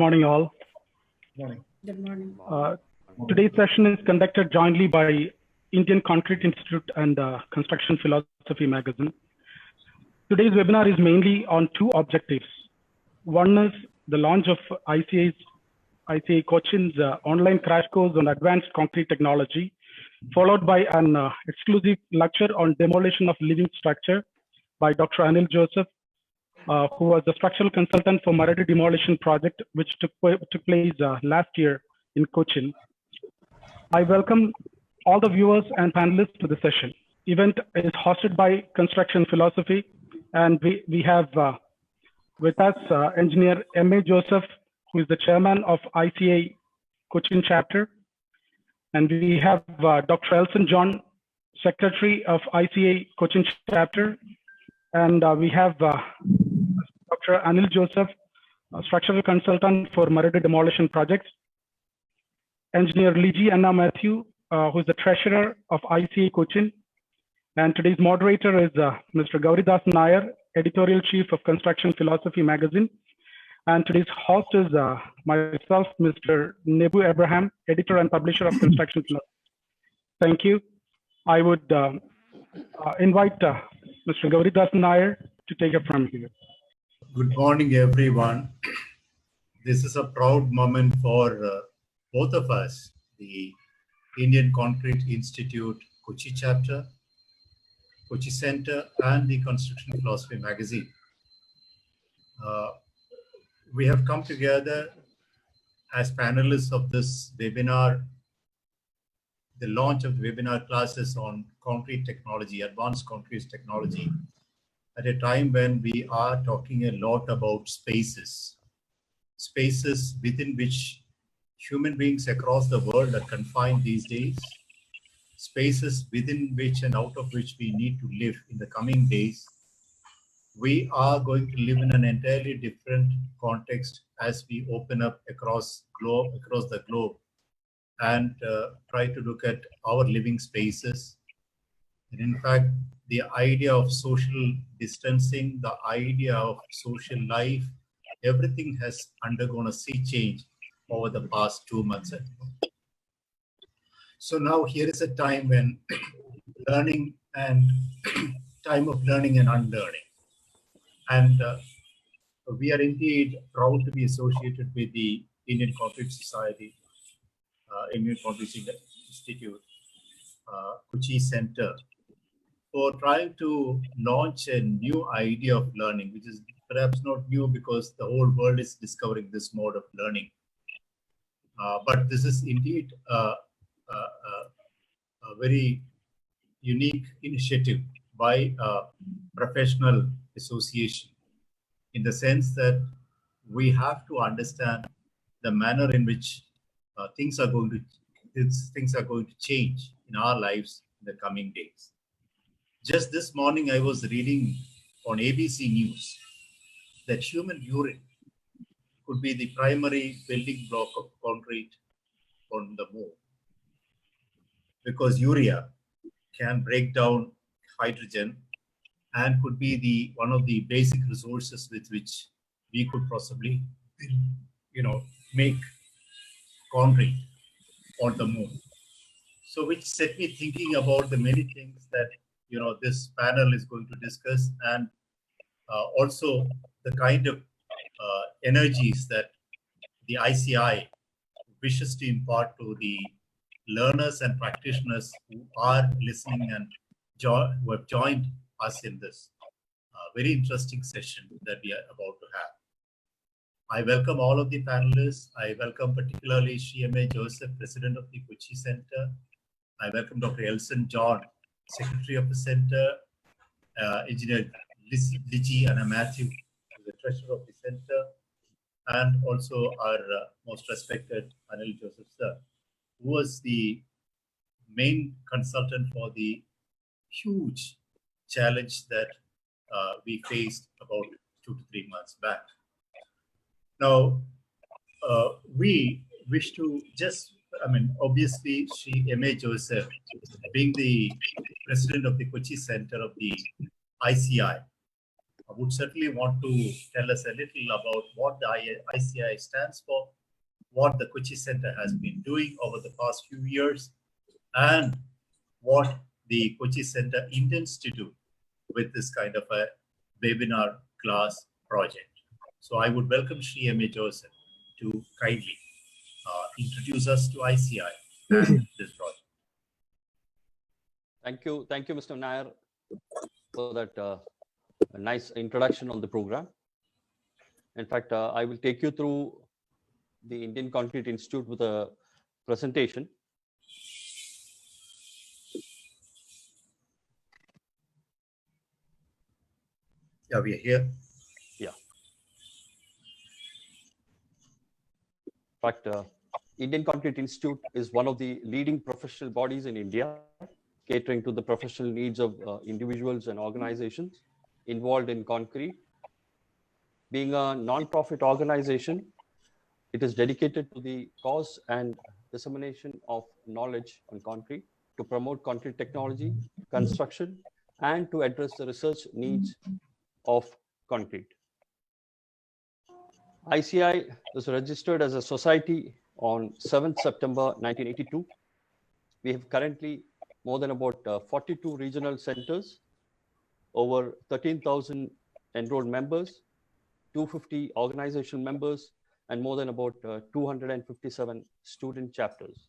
morning, all. Morning. Good morning. Today's session is conducted jointly by Indian Concrete Institute and Construction Philosophy magazine. Today's webinar is mainly on two objectives. One is the launch of ICA Cochin's online crash course on advanced concrete technology, followed by an exclusive lecture on demolition of living structure by Dr. Anil Joseph, who was the structural consultant for Maradi demolition project, which took place last year in Cochin. I welcome all the viewers and panelists to the session. Event is hosted by Construction Philosophy, and we have with us engineer M.A. Joseph, who is the chairman of ICA Cochin chapter. And we have Dr. Elson John, secretary of ICA Cochin chapter. And we have Dr. Anil Joseph, structural consultant for Maradi demolition projects. Engineer Liji Anna Matthew, who is the treasurer of ICA Cochin. And today's moderator is Mr. Gauridas Nair, editorial chief of Construction Philosophy magazine. And today's host is myself, Mr. Nebu Abraham, editor and publisher of Construction Philosophy. Thank you. I would invite Mr. Gauridas Nair to take it from here. Good morning, everyone. This is a proud moment for both of us, the Indian Concrete Institute Kochi chapter, Kochi Center, and the Construction Philosophy magazine. We have come together as panelists of this webinar, the launch of the webinar classes on concrete technology, advanced concrete technology, at a time when we are talking a lot about spaces within which human beings across the world are confined these days, spaces within which and out of which we need to live in the coming days. We are going to live in an entirely different context as we open up across the globe and try to look at our living spaces. And in fact, the idea of social distancing, the idea of social life, everything has undergone a sea change over the past 2 months. So now here is a time when learning and time of learning and unlearning. And we are indeed proud to be associated with the Indian Concrete Society, Indian Concrete Institute, Kochi Center, for trying to launch a new idea of learning, which is perhaps not new because the whole world is discovering this mode of learning. But this is indeed a very unique initiative by a professional association, in the sense that we have to understand the manner in which things are going to change in our lives in the coming days. Just this morning, I was reading on ABC News that human urine could be the primary building block of concrete on the moon, because urea can break down hydrogen and could be one of the basic resources with which we could possibly, make concrete on the moon. So which set me thinking about the many things that this panel is going to discuss, and also the kind of energies that the ICI wishes to impart to the learners and practitioners who are listening and who have joined us in this very interesting session that we are about to have. I welcome all of the panelists. I welcome particularly M.A. Joseph, President of the Kochi Center. I welcome Dr. Elson John, Secretary of the Center, Engineer Liji Anna Matthew, the Treasurer of the Center, and also our most respected Anil Joseph sir, who was the main consultant for the huge challenge that we faced about 2 to 3 months back. Now, we wish to obviously M.A. Joseph, being the president of the Kochi Center of the ICI, would certainly want to tell us a little about what the ICI stands for, what the Kochi Center has been doing over the past few years, and what the Kochi Center intends to do with this kind of a webinar class project. So I would welcome Shri M.A. Joseph to kindly introduce us to ICI and this project. Thank you, Mr. Nair, for that nice introduction on the program. In fact, I will take you through the Indian Concrete Institute with a presentation. Yeah, we are here. Yeah. In fact, Indian Concrete Institute is one of the leading professional bodies in India, catering to the professional needs of individuals and organizations involved in concrete. Being a non-profit organization, it is dedicated to the cause and dissemination of knowledge on concrete, to promote concrete technology, construction, and to address the research needs of concrete. ICI was registered as a society on 7th September 1982. We have currently more than about 42 regional centers, over 13,000 enrolled members, 250 organizational members, and more than about 257 student chapters.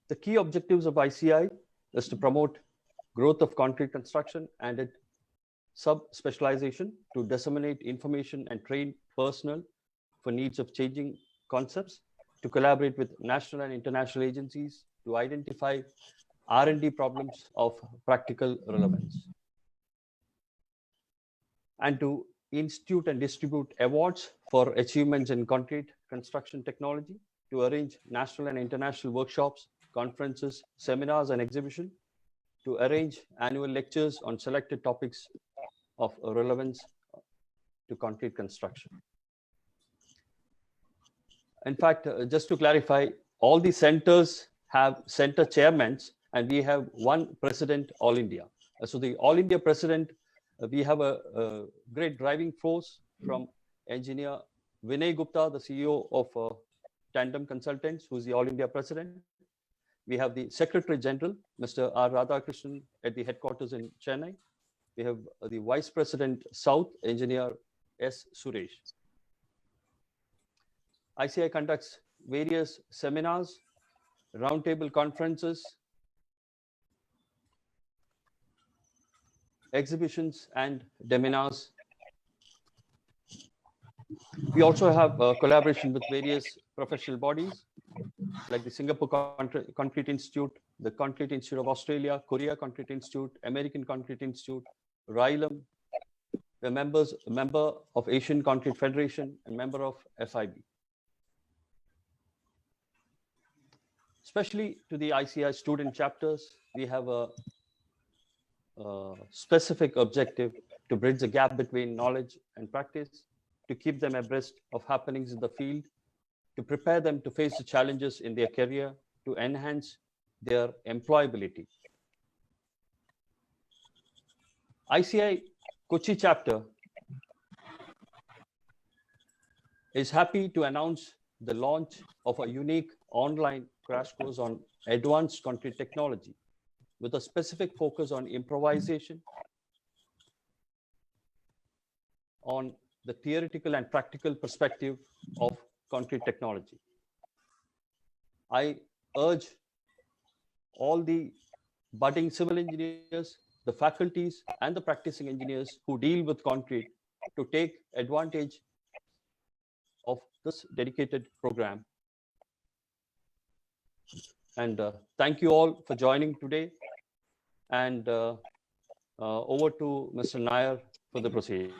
The key objectives of ICI is to promote growth of concrete construction and its sub-specialization, to disseminate information and train personnel for needs of changing concepts, to collaborate with national and international agencies, to identify R&D problems of practical relevance, and to institute and distribute awards for achievements in concrete construction technology, to arrange national and international workshops, conferences, seminars, and exhibitions, to arrange annual lectures on selected topics of relevance to concrete construction. In fact, just to clarify, all the centers have center chairmen, and we have one president all India. So the all India president, we have a great driving force from engineer Vinay Gupta, the CEO of Tandem Consultants, who's the all India president. We have the Secretary General, Mr. R. Radhakrishnan, at the headquarters in Chennai. We have the Vice President South, Engineer S. Suresh. ICI conducts various seminars, roundtable conferences, exhibitions, and seminars. We also have collaboration with various professional bodies like the Singapore Concrete Institute, the Concrete Institute of Australia, Korea Concrete Institute, American Concrete Institute, RILAM. We're a member of Asian Concrete Federation and member of FIB. Especially to the ICI student chapters, we have a specific objective to bridge the gap between knowledge and practice, to keep them abreast of happenings in the field, to prepare them to face the challenges in their career, to enhance their employability. ICI Kochi chapter is happy to announce the launch of a unique online crash course on advanced concrete technology with a specific focus on improvisation, on the theoretical and practical perspective of concrete technology. I urge all the budding civil engineers, the faculties, and the practicing engineers who deal with concrete to take advantage of this dedicated program. And thank you all for joining today. And over to Mr. Nair for the proceedings.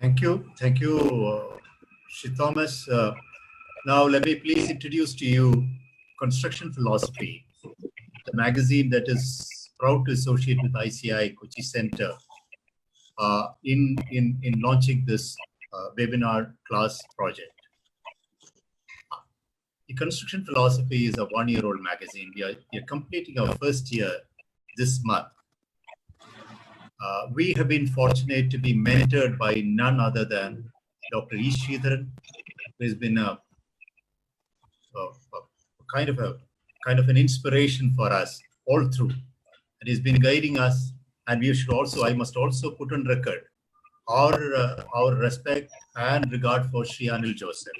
Thank you, Shri Thomas. Now let me please introduce to you Construction Philosophy, the magazine that is proud to associate with ICI Kochi Center in launching this webinar class project. The Construction Philosophy is a one-year-old magazine. We are completing our first year this month. We have been fortunate to be mentored by none other than Dr. E. Sridharan, who has been a kind of an inspiration for us all through, and he's been guiding us. And we should also, I must also put on record our respect and regard for Sri Anil Joseph,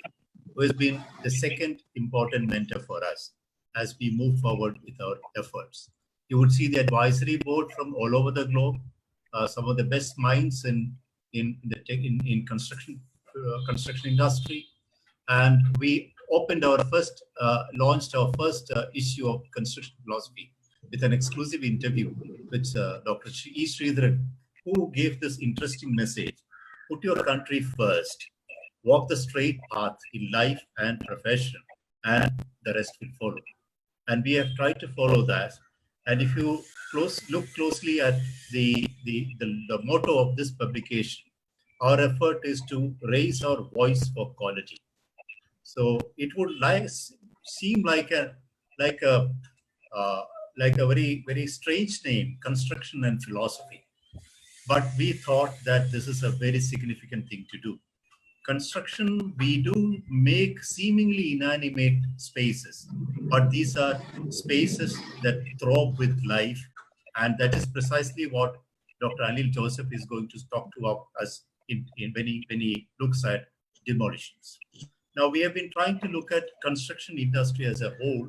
who has been the second important mentor for us as we move forward with our efforts. You would see the advisory board from all over the globe, some of the best minds in construction industry, and we launched our first issue of Construction Philosophy with an exclusive interview with Dr. E. Sridharan, who gave this interesting message: put your country first, walk the straight path in life and profession, and the rest will follow. And we have tried to follow that. And if you look closely at the motto of this publication, our effort is to raise our voice for quality. So it would seem like a very, very strange name, Construction and Philosophy. But we thought that this is a very significant thing to do. Construction, we do make seemingly inanimate spaces, but these are spaces that throb with life. And that is precisely what Dr. Anil Joseph is going to talk to us when he looks at demolitions. Now, we have been trying to look at construction industry as a whole.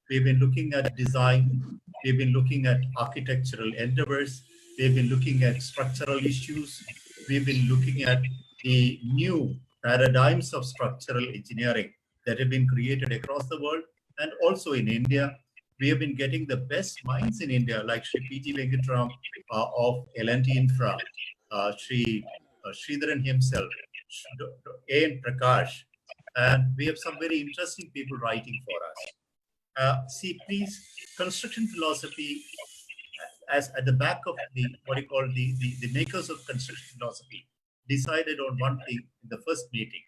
We've been looking at design. We've been looking at architectural endeavors. We've been looking at structural issues. We've been looking at the new paradigms of structural engineering that have been created across the world and also in India. We have been getting the best minds in India, like Sri P.G. Venkatram of L&T Infra, Sri Sridharan himself, A.N. Prakash, and we have some very interesting people writing for us. See, please, construction philosophy, as at the back of the makers of construction philosophy, decided on one thing in the first meeting,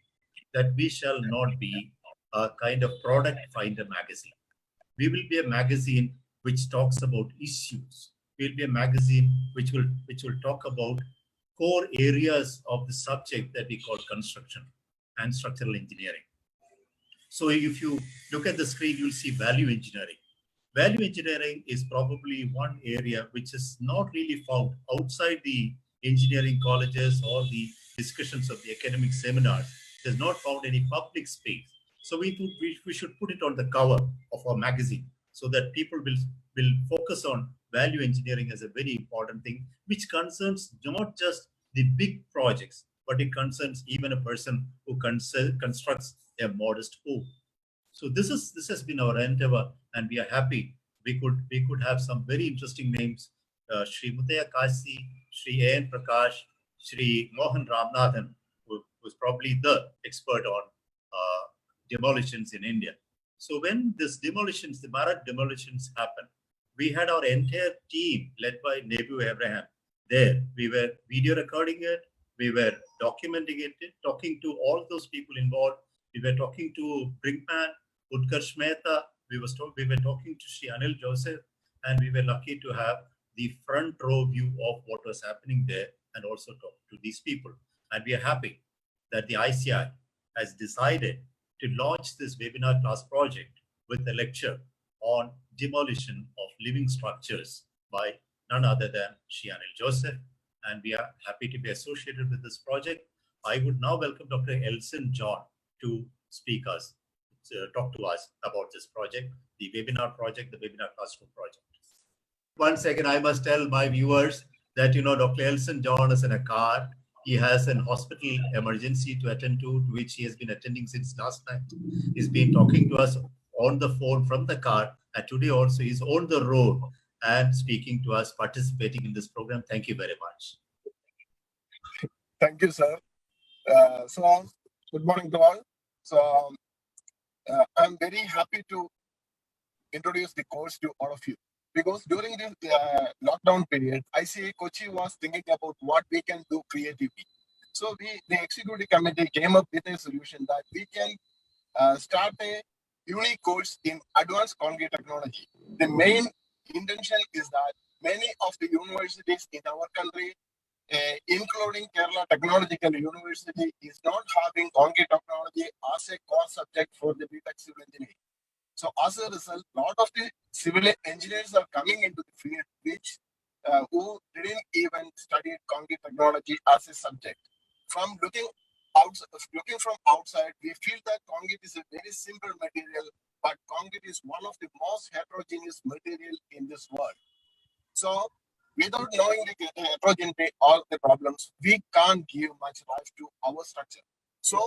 that we shall not be a kind of product finder magazine. We will be a magazine which talks about issues. We'll be a magazine which will talk about core areas of the subject that we call construction and structural engineering. So if you look at the screen, you'll see value engineering. Value engineering is probably one area which is not really found outside the engineering colleges or the discussions of the academic seminars. It has not found any public space. So we thought we should put it on the cover of our magazine so that people will focus on value engineering as a very important thing, which concerns not just the big projects, but it concerns even a person who constructs a modest home. So this has been our endeavor, and we are happy we could have some very interesting names: Sri Mutaya Kasi, Sri A.N. Prakash, Sri Mohan Ramanathan, who was probably the expert on demolitions in India. So when the Bharat demolitions happened, we had our entire team led by Nebu Abraham there. We were video recording it, we were documenting it, talking to all those people involved. We were talking to Brinkman, Utkarsh Mehta, we were talking to Sri Anil Joseph, and we were lucky to have the front row view of what was happening there and also talk to these people. And we are happy that the ICI has decided to launch this webinar class project with a lecture on demolition of living structures by none other than Sri Anil Joseph. And we are happy to be associated with this project. I would now welcome Dr. Elson John to talk to us about this project, the webinar classroom project. Once again, I must tell my viewers that, Dr. Elson John is in a car. He has an hospital emergency to attend to which he has been attending since last night. He's been talking to us on the phone from the car, and today also he's on the road and speaking to us, participating in this program. Thank you very much. Thank you, sir. So, good morning to all. So, I'm very happy to introduce the course to all of you, because during this lockdown period, ICI Kochi was thinking about what we can do creatively. So the executive committee came up with a solution that we can start a unique course in advanced concrete technology. The main intention is that many of the universities in our country, including Kerala Technological University, is not having concrete technology as a core subject for the BTech civil engineering. So as a result, a lot of the civil engineers are coming into the field which who didn't even study concrete technology as a subject. From looking from outside, we feel that concrete is a very simple material, but concrete is one of the most heterogeneous material in this world. So without knowing the heterogeneity or the problems, we can't give much life to our structure. So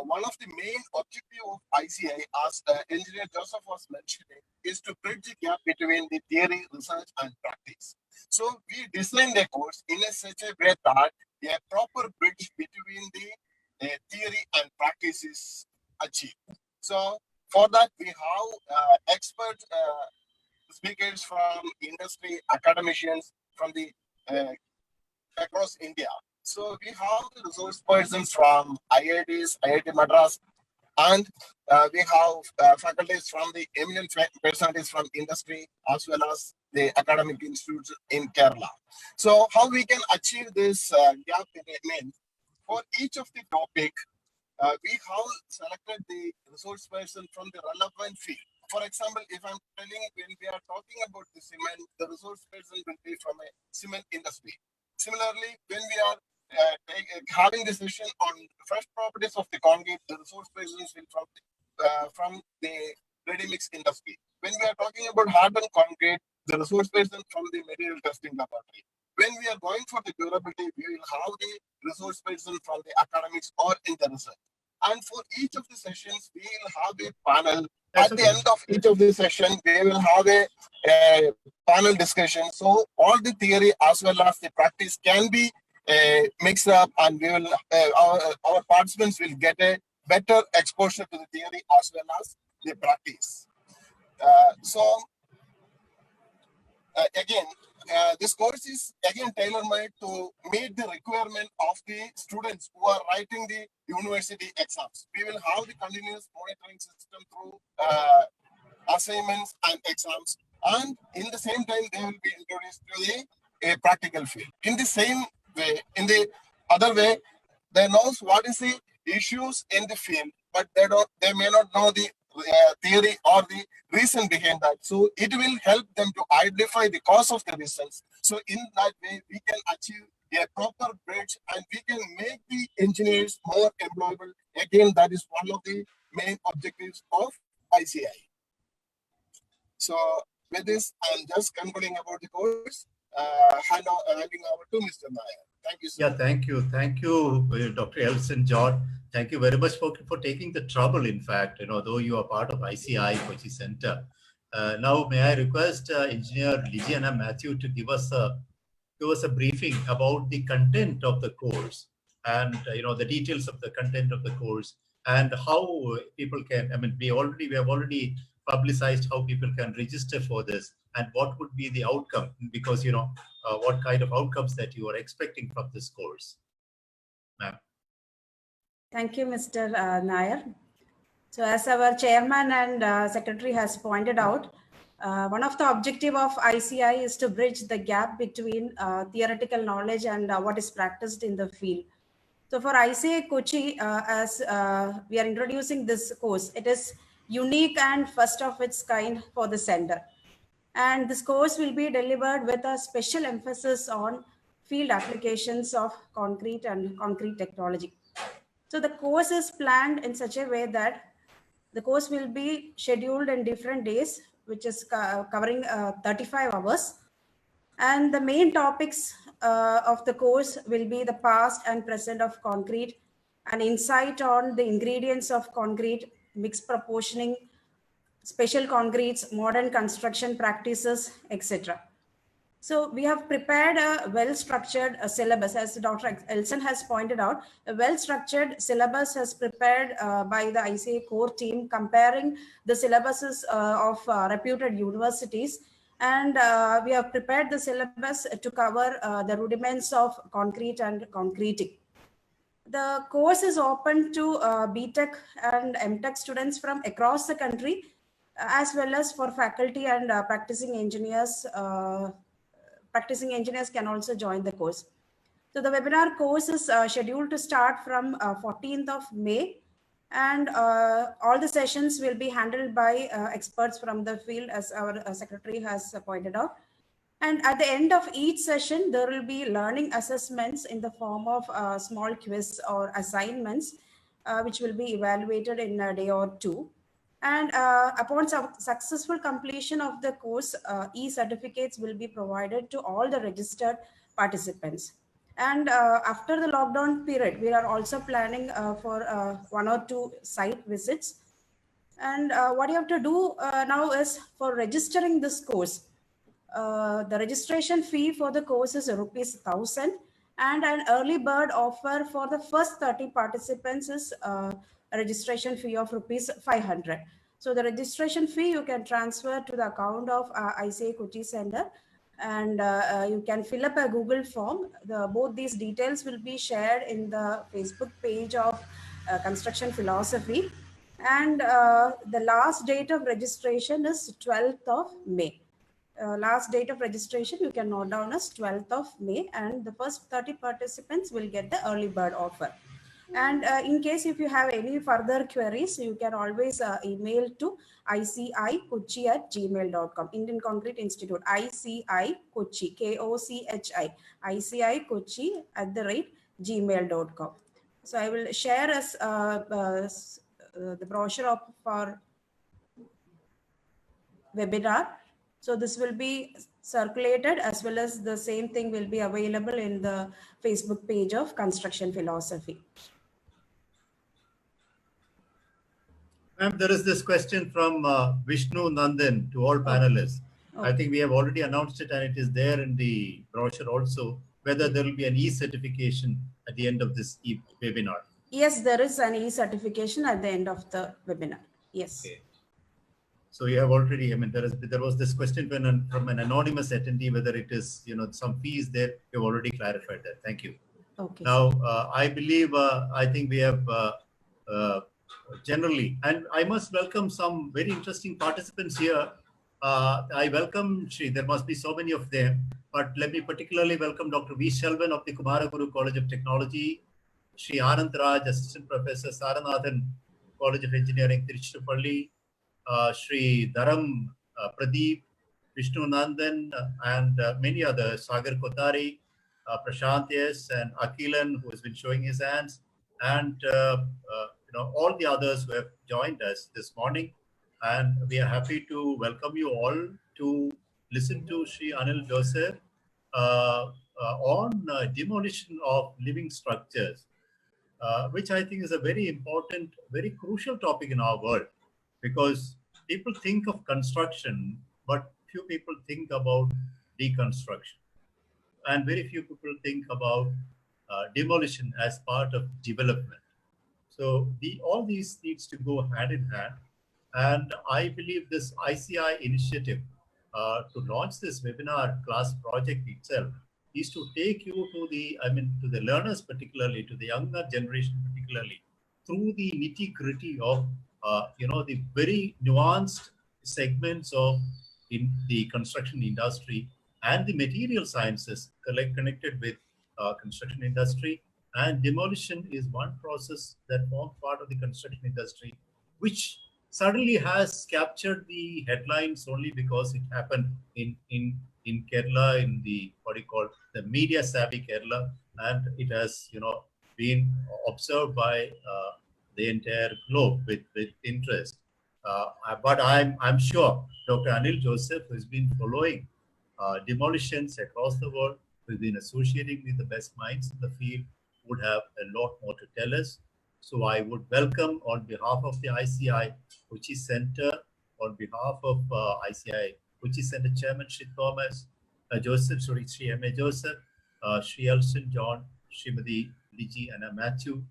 one of the main objective of ICI, as Engineer Joseph was mentioning, is to bridge the gap between the theory, research, and practice. So we designed the course in such a way that a proper bridge between the theory and practice is achieved. So for that, we have expert speakers from industry, academicians from the across India. So we have the resource persons from IITs, IIT Madras, and we have faculties from the eminent personalities from industry as well as the academic institutes in Kerala. So how we can achieve this gap means for each of the topic, we have selected the resource person from the relevant field. For example, if I'm telling when we are talking about the cement, the resource person will be from a cement industry. Similarly, when we are having the session on fresh properties of the concrete, the resource persons will from the ready mix industry. When we are talking about hardened concrete, the resource person from the material testing laboratory. When we are going for the durability, we will have the resource person from the academics or in the research. And for each of the sessions, we will have a panel. At the end of each of the session, we will have a panel discussion. So all the theory as well as the practice can be mixed up, and we will our participants will get a better exposure to the theory as well as the practice. Again, this course is again tailor-made to meet the requirement of the students who are writing the university exams. We will have the continuous monitoring system through assignments and exams, and in the same time they will be introduced to the practical field. In the same way, in the other way, they know what is the issues in the field, but they may not know the theory or the reason behind that. So it will help them to identify the cause of the reasons. So in that way, we can achieve a proper bridge and we can make the engineers more employable. Again, that is one of the main objectives of ICI. So with this, I'm just concluding about the course. Handing over to Mr. Nair. Thank you, sir. Yeah, thank you. Thank you, Dr. Elson John. Thank you very much for taking the trouble, in fact, though you are part of ICI Kochi Center. Now, may I request Engineer Ligiana Matthew to give us a briefing about the content of the course and, the details of the content of the course and how people can, we have already publicized how people can register for this and what would be the outcome, because, what kind of outcomes that you are expecting from this course. Ma'am. Thank you, Mr. Nair. So as our chairman and secretary has pointed out, one of the objective of ICI is to bridge the gap between theoretical knowledge and what is practiced in the field. So for ICI Kochi, as we are introducing this course, it is unique and first of its kind for the center. And this course will be delivered with a special emphasis on field applications of concrete and concrete technology. So the course is planned in such a way that the course will be scheduled in different days, which is covering 35 hours. And the main topics of the course will be the past and present of concrete, an insight on the ingredients of concrete, mixed proportioning, special concretes, modern construction practices, etc. So we have prepared a well-structured syllabus, as Dr. Elson has pointed out. A well-structured syllabus has prepared by the ICI core team, comparing the syllabuses of reputed universities. And we have prepared the syllabus to cover the rudiments of concrete and concreting. The course is open to BTech and MTech students from across the country, as well as for faculty and practicing engineers practicing engineers can also join the course. So the webinar course is scheduled to start from 14th of May, and all the sessions will be handled by experts from the field, as our secretary has pointed out. And at the end of each session, there will be learning assessments in the form of small quiz or assignments, which will be evaluated in a day or two. And upon successful completion of the course, e-certificates will be provided to all the registered participants. And after the lockdown period, we are also planning for 1 or 2 site visits. And what you have to do now is, for registering this course, the registration fee for the course is ₹1,000, and an early bird offer for the first 30 participants is a registration fee of ₹500. So the registration fee you can transfer to the account of ICAI Kochi Center, and you can fill up a Google form. Both these details will be shared in the Facebook page of Construction Philosophy. And the last date of registration is 12th of May. Last date of registration you can note down as 12th of May, and the first 30 participants will get the early bird offer. And in case if you have any further queries, you can always email to icikochi@gmail.com, Indian Concrete Institute, ICI Kochi, KOCHI, ICI Kochi @gmail.com. So I will share as the brochure of our webinar. So this will be circulated, as well as the same thing will be available in the Facebook page of Construction Philosophy. Ma'am, there is this question from Vishnu Nandan to all panelists. I think we have already announced it, and it is there in the brochure also, whether there will be an e-certification at the end of this webinar. Yes, there is an e-certification at the end of the webinar. Yes. Okay. So you have already, I mean, there was this question from an anonymous attendee, whether it is, some fees there. You've already clarified that. Thank you. Okay. Now, I believe, I think we have generally, and I must welcome some very interesting participants here. I welcome Shri, there must be so many of them, but let me particularly welcome Dr. V. Shelvan of the Kumaraguru College of Technology, Shri Anand Raj, Assistant Professor, Saranathan College of Engineering, Tiruchirappalli, Shri Dharam Pradeep, Vishnu Nandan, and many others, Sagar Kotari, Prashant S, and Akilan, who has been showing his hands, and all the others who have joined us this morning. And we are happy to welcome you all to listen to Shri Anil Joseph on demolition of living structures, which I think is a very important, very crucial topic in our world, because people think of construction, but few people think about deconstruction. And very few people think about demolition as part of development. So all these needs to go hand in hand. And I believe this ICI initiative to launch this webinar class project itself is to take you to the learners, particularly to the younger generation, particularly through the nitty-gritty of the very nuanced segments of in the construction industry and the material sciences connected with construction industry. And demolition is one process that forms part of the construction industry, which suddenly has captured the headlines only because it happened in Kerala, in the the media savvy Kerala, and it has been observed by the entire globe with interest. But I'm sure Dr. Anil Joseph, who has been following demolitions across the world, who has been associating with the best minds in the field, would have a lot more to tell us. So I would welcome, on behalf of the ICI Kochi Center, on behalf of ICI Kochi Center Chairman Shri Thomas Joseph, Shri M.A. Joseph, Shri Elson John, Srimati Liji Anna Matthew,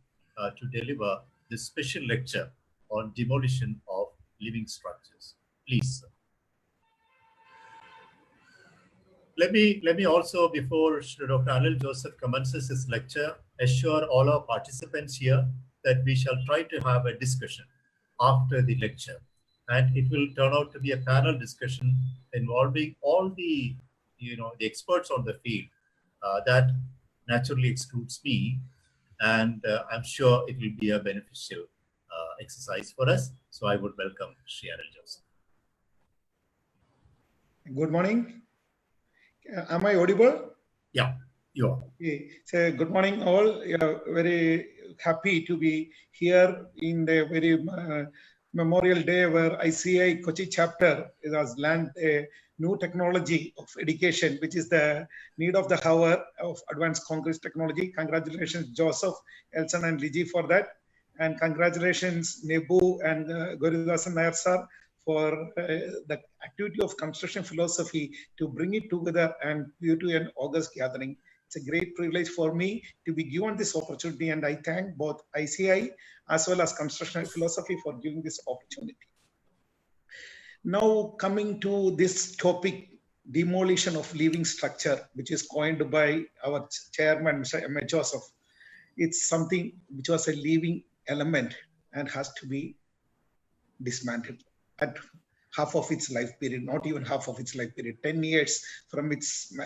to deliver this special lecture on demolition of living structures. Please, sir. Let me also, before Dr. Anil Joseph commences his lecture, assure all our participants here that we shall try to have a discussion after the lecture. And it will turn out to be a panel discussion involving all the the experts on the field. That naturally excludes me, and I'm sure it will be a beneficial exercise for us. So I would welcome Shri Anil Joseph. Good morning. Am I audible? Yeah, you are. Okay. So good morning all. Very happy to be here in the very Memorial Day where ICI Kochi chapter has learned a new technology of education, which is the need of the hour of advanced concrete technology. Congratulations, Joseph, Elson and Liji for that. And congratulations, Nebu and Gauridasan Nair sir for the activity of construction philosophy to bring it together and due to an August gathering. It's a great privilege for me to be given this opportunity, and I thank both ICI as well as construction philosophy for giving this opportunity. Now coming to this topic, demolition of living structure, which is coined by our chairman, Mr. M. A. Joseph. It's something which was a living element and has to be dismantled at half of its life period, not even half of its life period, 10 years from its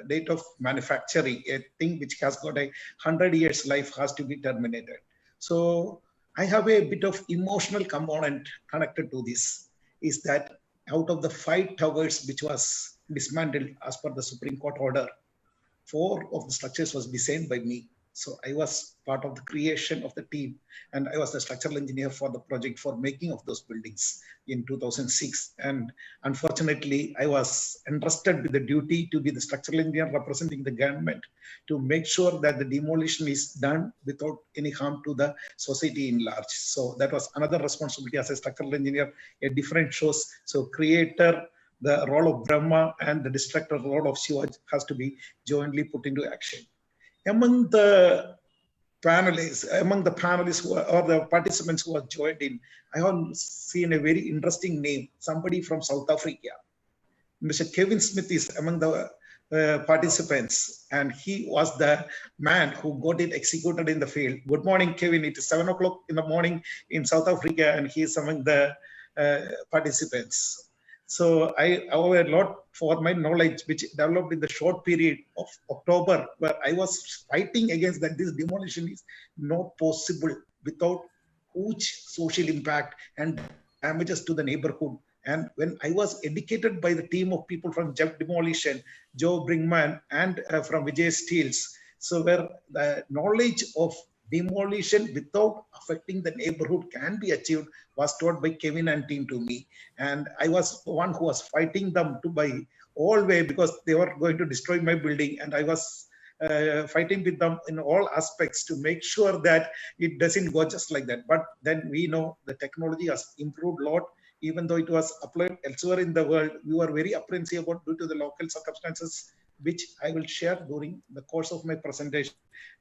date of manufacturing, a thing which has got a 100 years life has to be terminated. So I have a bit of emotional component connected to this, is that out of the 5 towers which was dismantled as per the Supreme Court order, 4 of the structures was designed by me. So I was part of the creation of the team, and I was the structural engineer for the project for making of those buildings in 2006. And unfortunately, I was entrusted with the duty to be the structural engineer representing the government to make sure that the demolition is done without any harm to the society in large. So that was another responsibility as a structural engineer, a different shows. So creator, the role of Brahma, and the destructor role of Shiva has to be jointly put into action. Among the panelists who are, or the participants who have joined in, I have seen a very interesting name, somebody from South Africa. Mr. Kevin Smith is among the participants, and he was the man who got it executed in the field. Good morning, Kevin. It is 7 o'clock in the morning in South Africa, and he is among the participants. So I owe a lot for my knowledge, which developed in the short period of October, where I was fighting against that this demolition is not possible without huge social impact and damages to the neighborhood. And when I was educated by the team of people from Jeff Demolition, Joe Brinkman, and from Vijay Steels, so where the knowledge of demolition without affecting the neighborhood can be achieved was taught by Kevin and team to me. And I was the one who was fighting them to by all way because they were going to destroy my building. And I was fighting with them in all aspects to make sure that it doesn't go just like that. But then we know the technology has improved a lot. Even though it was applied elsewhere in the world, we were very apprehensive about due to the local circumstances, which I will share during the course of my presentation.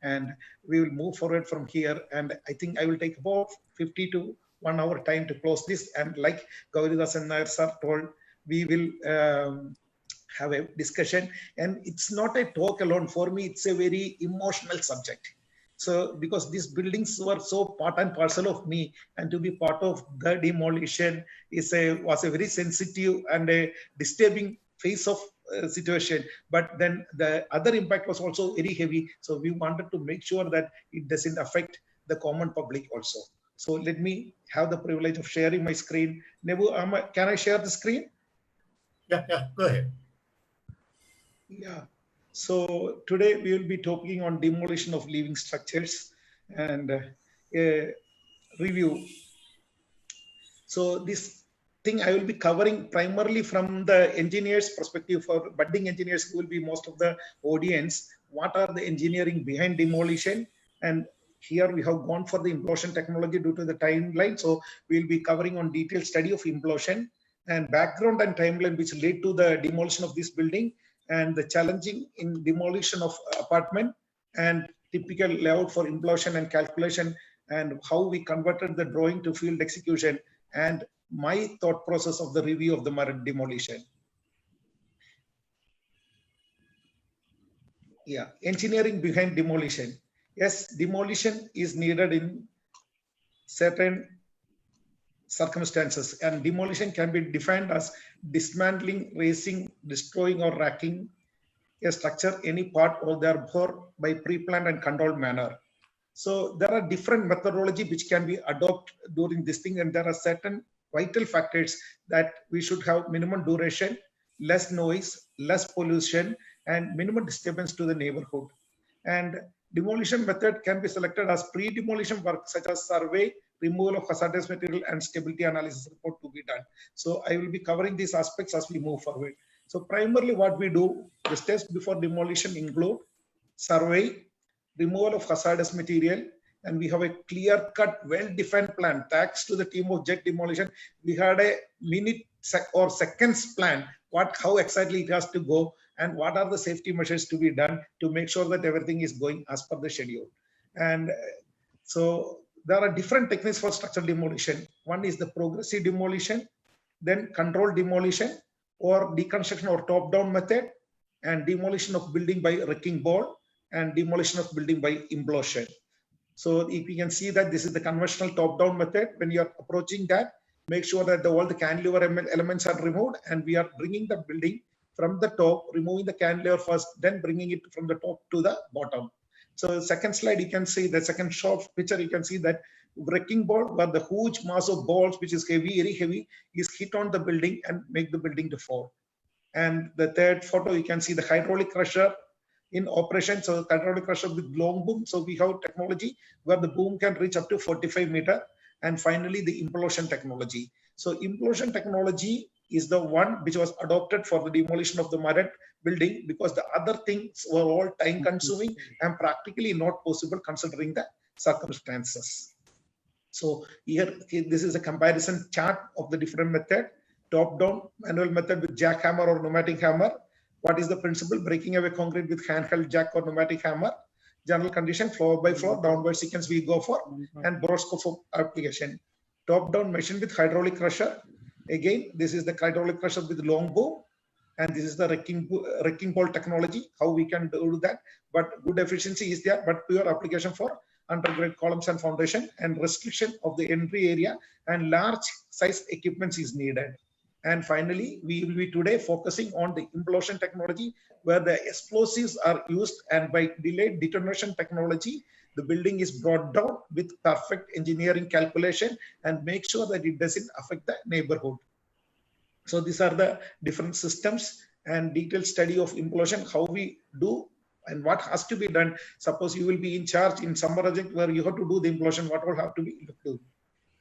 And we will move forward from here. And I think I will take about 50 to 1 hour time to close this. And like Gauridasan Nair sir told, we will have a discussion. And it's not a talk alone. For me, it's a very emotional subject. So because these buildings were so part and parcel of me, and to be part of the demolition was a very sensitive and a disturbing phase of situation. But then the other impact was also very heavy. So we wanted to make sure that it doesn't affect the common public also. So let me have the privilege of sharing my screen. Nebu, can I share the screen? Yeah, go ahead. Yeah. So today we will be talking on demolition of living structures and a review. So this thing I will be covering primarily from the engineer's perspective. For budding engineers who will be most of the audience, what are the engineering behind demolition? And here we have gone for the implosion technology due to the timeline. So we'll be covering on detailed study of implosion and background and timeline which led to the demolition of this building, and the challenging in demolition of apartment, and typical layout for implosion and calculation, and how we converted the drawing to field execution, and my thought process of the review of the demolition. Yeah, engineering behind demolition. Yes, demolition is needed in certain circumstances, and demolition can be defined as dismantling, razing, destroying, or racking a structure, any part, or therefore by pre-planned and controlled manner. So there are different methodology which can be adopted during this thing, and there are certain vital factors that we should have: minimum duration, less noise, less pollution, and minimum disturbance to the neighborhood. And demolition method can be selected as pre-demolition work such as survey, removal of hazardous material, and stability analysis report to be done. So I will be covering these aspects as we move forward. So primarily what we do, the steps before demolition include survey, removal of hazardous material, and we have a clear-cut, well-defined plan. Thanks to the team of Jet Demolition, we had a minute or seconds plan, how exactly it has to go, and what are the safety measures to be done to make sure that everything is going as per the schedule. And so there are different techniques for structural demolition. One is the progressive demolition, then controlled demolition, or deconstruction or top-down method, and demolition of building by wrecking ball, and demolition of building by implosion. So if you can see that this is the conventional top-down method, when you are approaching that, make sure that all the cantilever elements are removed, and we are bringing the building from the top, removing the cantilever first, then bringing it from the top to the bottom. So the second slide, you can see the second short picture, you can see that wrecking ball, where the huge mass of balls, which is heavy, very heavy, is hit on the building and make the building to fall. And the third photo, you can see the hydraulic crusher in operation. So hydraulic crusher with long boom. So we have technology where the boom can reach up to 45 meters. And finally, the implosion technology. So implosion technology is the one which was adopted for the demolition of the Marriott building, because the other things were all time consuming and practically not possible considering the circumstances. So here, this is a comparison chart of the different method. Top-down manual method with jackhammer or pneumatic hammer. What is the principle? Breaking away concrete with handheld jack or pneumatic hammer. General condition, floor by floor, downward sequence we go for, and broad scope of application. Top-down machine with hydraulic crusher. Again, this is the hydraulic crusher with long boom, and this is the wrecking ball technology, how we can do that. But good efficiency is there, but pure application for underground columns and foundation, and restriction of the entry area and large size equipments is needed. And finally, we will be today focusing on the implosion technology, where the explosives are used, and by delayed detonation technology, the building is brought down with perfect engineering calculation and make sure that it doesn't affect the neighborhood. So these are the different systems and detailed study of implosion, how we do and what has to be done. Suppose you will be in charge in some project where you have to do the implosion, what will have to be done.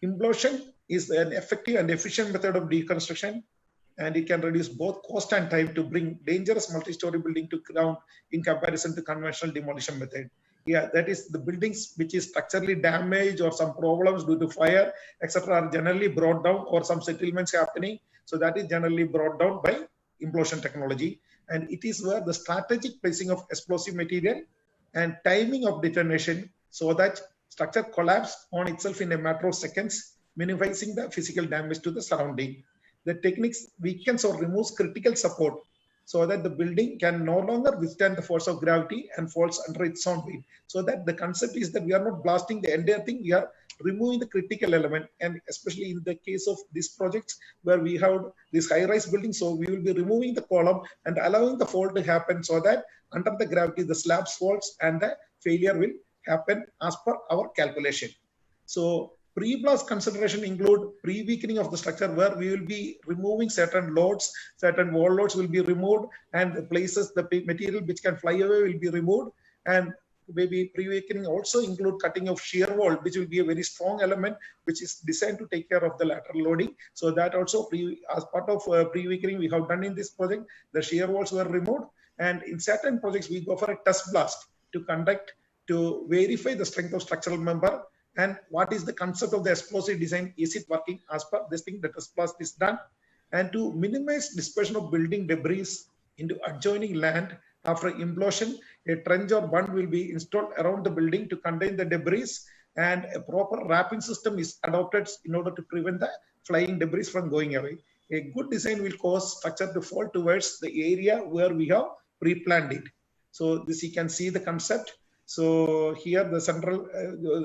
Implosion is an effective and efficient method of deconstruction, and it can reduce both cost and time to bring dangerous multi-story building to ground in comparison to conventional demolition method. Yeah, that is the buildings which is structurally damaged or some problems due to fire, etc., are generally brought down, or some settlements happening. So that is generally brought down by implosion technology. And it is where the strategic placing of explosive material and timing of detonation, so that structure collapse on itself in a matter of seconds, minimizing the physical damage to the surrounding. The techniques weakens or removes critical support, so that the building can no longer withstand the force of gravity and falls under its own weight. So that the concept is that we are not blasting the entire thing, we are removing the critical element. And especially in the case of these projects where we have this high-rise building, so we will be removing the column and allowing the fall to happen, so that under the gravity the slabs falls and the failure will happen as per our calculation. So pre-blast consideration include pre-weakening of the structure, where we will be removing certain loads, certain wall loads will be removed, and the places, the material which can fly away will be removed. And maybe pre-weakening also include cutting of shear wall, which will be a very strong element, which is designed to take care of the lateral loading. So that also as part of pre-weakening we have done in this project, the shear walls were removed. And in certain projects we go for a test blast to verify the strength of structural member, and what is the concept of the explosive design, is it working as per this thing. The test blast is done. And to minimize dispersion of building debris into adjoining land after implosion, a trench or bund will be installed around the building to contain the debris, and a proper wrapping system is adopted in order to prevent the flying debris from going away. A good design will cause structure to fall towards the area where we have pre-planned it. So this, you can see the concept. So here the central,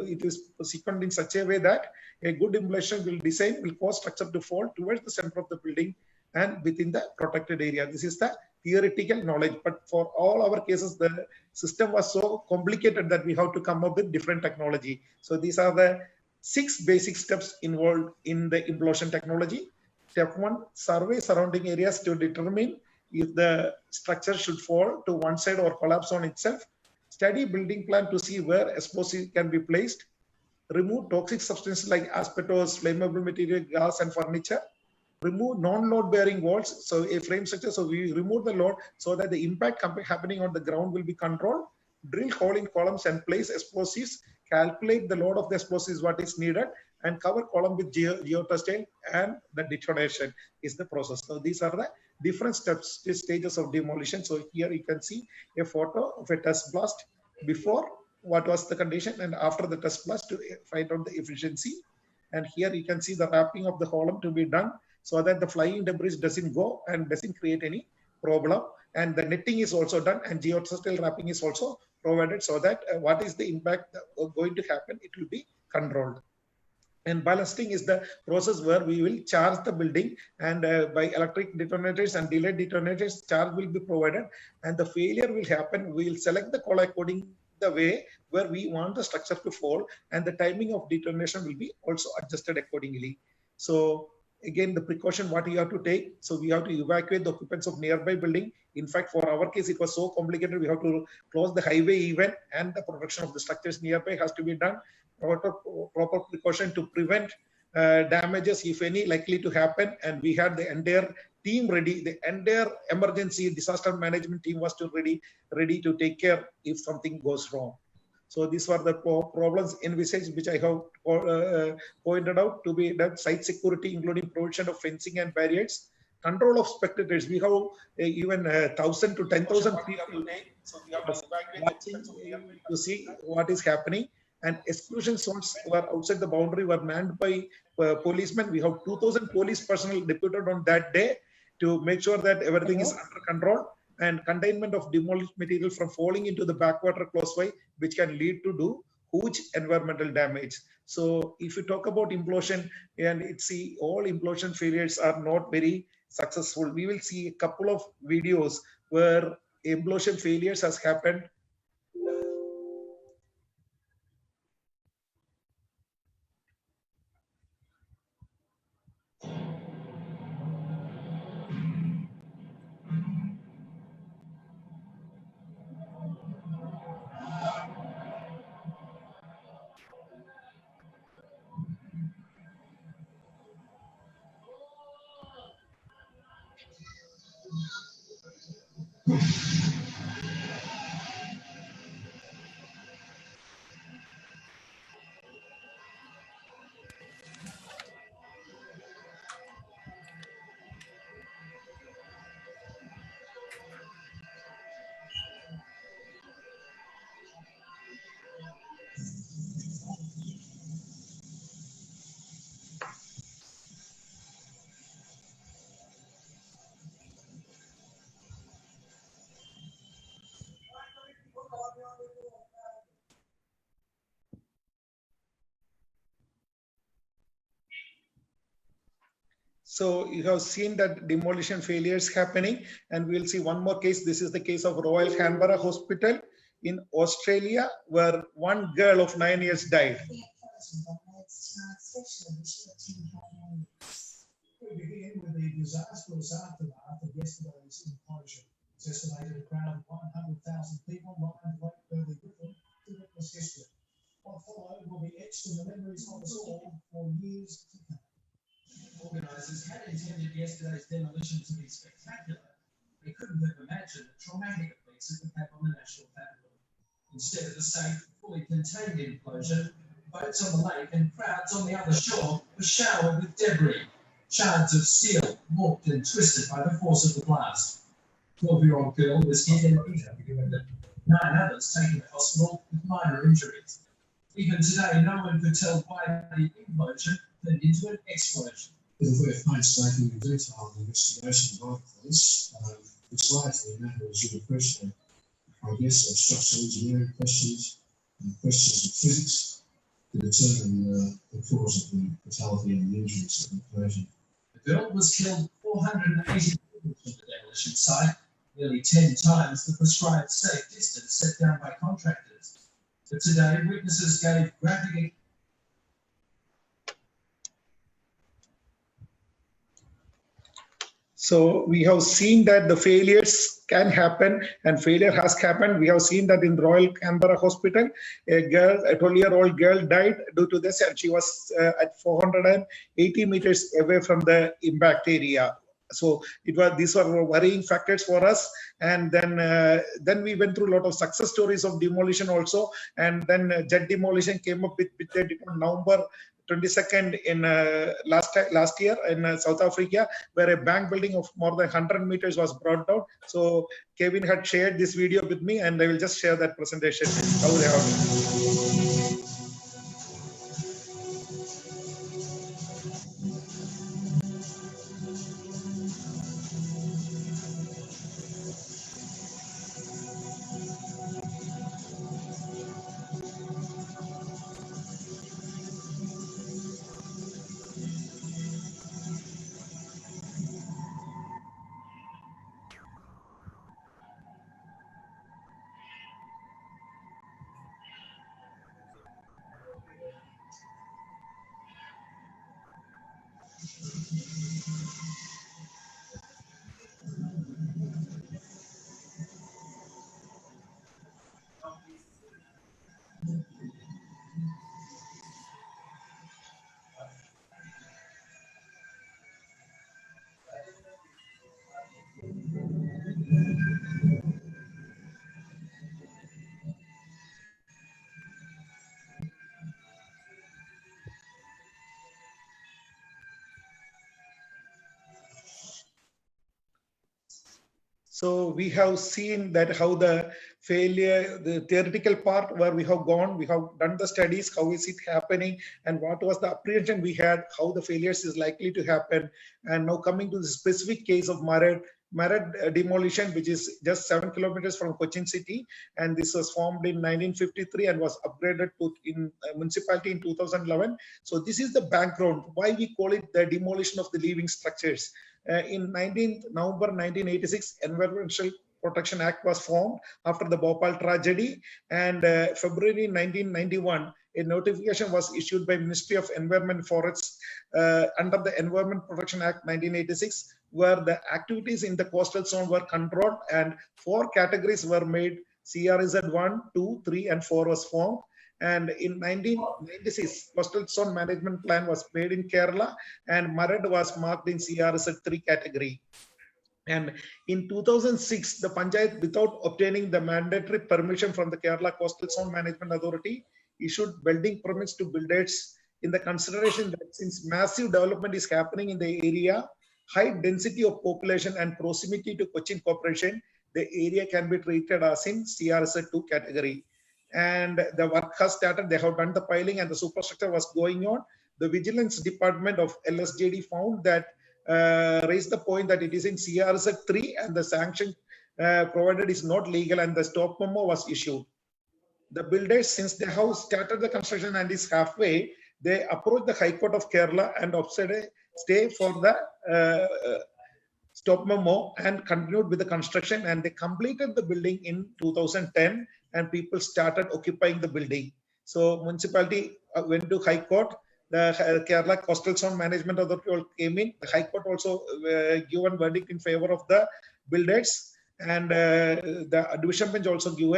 it is sequenced in such a way that a good implementation will cause structure to fall towards the center of the building and within the protected area. This is the theoretical knowledge, but for all our cases, the system was so complicated that we have to come up with different technology. So these are the 6 basic steps involved in the implosion technology. Step 1, survey surrounding areas to determine if the structure should fall to one side or collapse on itself. Study building plan to see where explosives can be placed. Remove toxic substances like asbestos, flammable material, gas, and furniture. Remove non-load bearing walls, so a frame structure. So we remove the load so that the impact happening on the ground will be controlled. Drill hole in columns and place explosives. Calculate the load of the explosives, what is needed, and cover column with geotextile, and the detonation is the process. So these are the different steps, stages of demolition. So here you can see a photo of a test blast before what was the condition and after the test blast to find out the efficiency. And here you can see the wrapping of the column to be done so that the flying debris doesn't go and doesn't create any problem. And the netting is also done and geotextile wrapping is also provided so that what is the impact going to happen, it will be controlled. And ballasting is the process where we will charge the building, and by electric detonators and delayed detonators, charge will be provided, and the failure will happen. We will select the call according the way where we want the structure to fall, and the timing of detonation will be also adjusted accordingly. So again, the precaution what you have to take. So we have to evacuate the occupants of nearby building. In fact, for our case, it was so complicated. We have to close the highway even, and the protection of the structures nearby has to be done. Proper precaution to prevent damages, if any, likely to happen. And we had the entire team ready. The entire emergency disaster management team was ready to take care if something goes wrong. So these were the problems envisaged, which I have pointed out to be done. Site security, including provision of fencing and barriers. Control of spectators. We have even 1,000 to 10,000 people watching to see what is happening. And exclusion zones were outside the boundary were manned by policemen. We have 2,000 police personnel deputed on that day to make sure that everything is under control, and containment of demolished material from falling into the backwater close by, which can lead to do huge environmental damage. So if you talk about implosion, and all implosion failures are not very successful. We will see a couple of videos where implosion failures has happened. So you have seen that demolition failures happening, and we'll see one more case. This is the case of Royal Canberra Hospital in Australia, where one girl of 9 years died. We begin with the disastrous aftermath of yesterday's implosion. It's estimated around 100,000 people lined Lake Burley-Griffin to witness history. What followed will be etched in the memories of us all for years to come. Organisers had intended yesterday's demolition to be spectacular. They couldn't have imagined the traumatic effects it would have on the national capital. Instead of the safe, fully contained implosion, boats on the lake and crowds on the other shore were showered with debris. Shards of steel warped and twisted by the force of the blast. 12-year-old girl was hit and injured, 9 others taken to hospital with minor injuries. Even today, no one could tell why the implosion turned into an explosion. It was worth painstaking and detailed investigation by the police, which largely matter, as you appreciate, I guess, of structural engineering questions and questions of physics to determine the cause of the fatality and the injuries of the collision. The build was killed 480 people from the demolition site, nearly 10 times the prescribed safe distance set down by contractors. But today, witnesses gave graphic. So we have seen that the failures can happen, and failure has happened. We have seen that in Royal Canberra Hospital, a 12-year-old girl died due to this, and she was at 480 meters away from the impact area. So these were worrying factors for us. And then we went through a lot of success stories of demolition also. And then Jet Demolition came up with November 22nd in last year in South Africa, where a bank building of more than 100 meters was brought down. So Kevin had shared this video with me, and I will just share that presentation. How they have. So we have seen that how the failure, the theoretical part where we have gone, we have done the studies, how is it happening, and what was the apprehension we had, how the failures is likely to happen. And now coming to the specific case of Marad demolition, which is just 7 kilometers from Cochin City, and this was formed in 1953 and was upgraded to in municipality in 2011. So this is the background why we call it the demolition of the living structures. In November 1986, Environmental Protection Act was formed after the Bhopal tragedy, and February 1991, a notification was issued by Ministry of Environment and Forests under the Environment Protection Act 1986, where the activities in the coastal zone were controlled, and 4 categories were made. CRZ 1, 2, 3, and 4 was formed. And in 1996, Coastal Zone Management Plan was made in Kerala, and Marad was marked in CRZ 3 category. And in 2006, the Panchayat, without obtaining the mandatory permission from the Kerala Coastal Zone Management Authority, issued building permits to builders in the consideration that since massive development is happening in the area, high density of population and proximity to Cochin Corporation, the area can be treated as in CRZ 2 category. And the work has started. They have done the piling and the superstructure was going on. The Vigilance Department of LSJD found that raised the point that it is in CRZ 3 and the sanction provided is not legal, and the stop memo was issued. The builders, since they have started the construction and is halfway, they approached the High Court of Kerala and obtained a stay for the stop memo and continued with the construction, and they completed the building in 2010, and people started occupying the building. So municipality went to High Court. The Kerala Coastal Zone Management Authority came in. The High Court also given verdict in favor of the builders, and the division bench also gave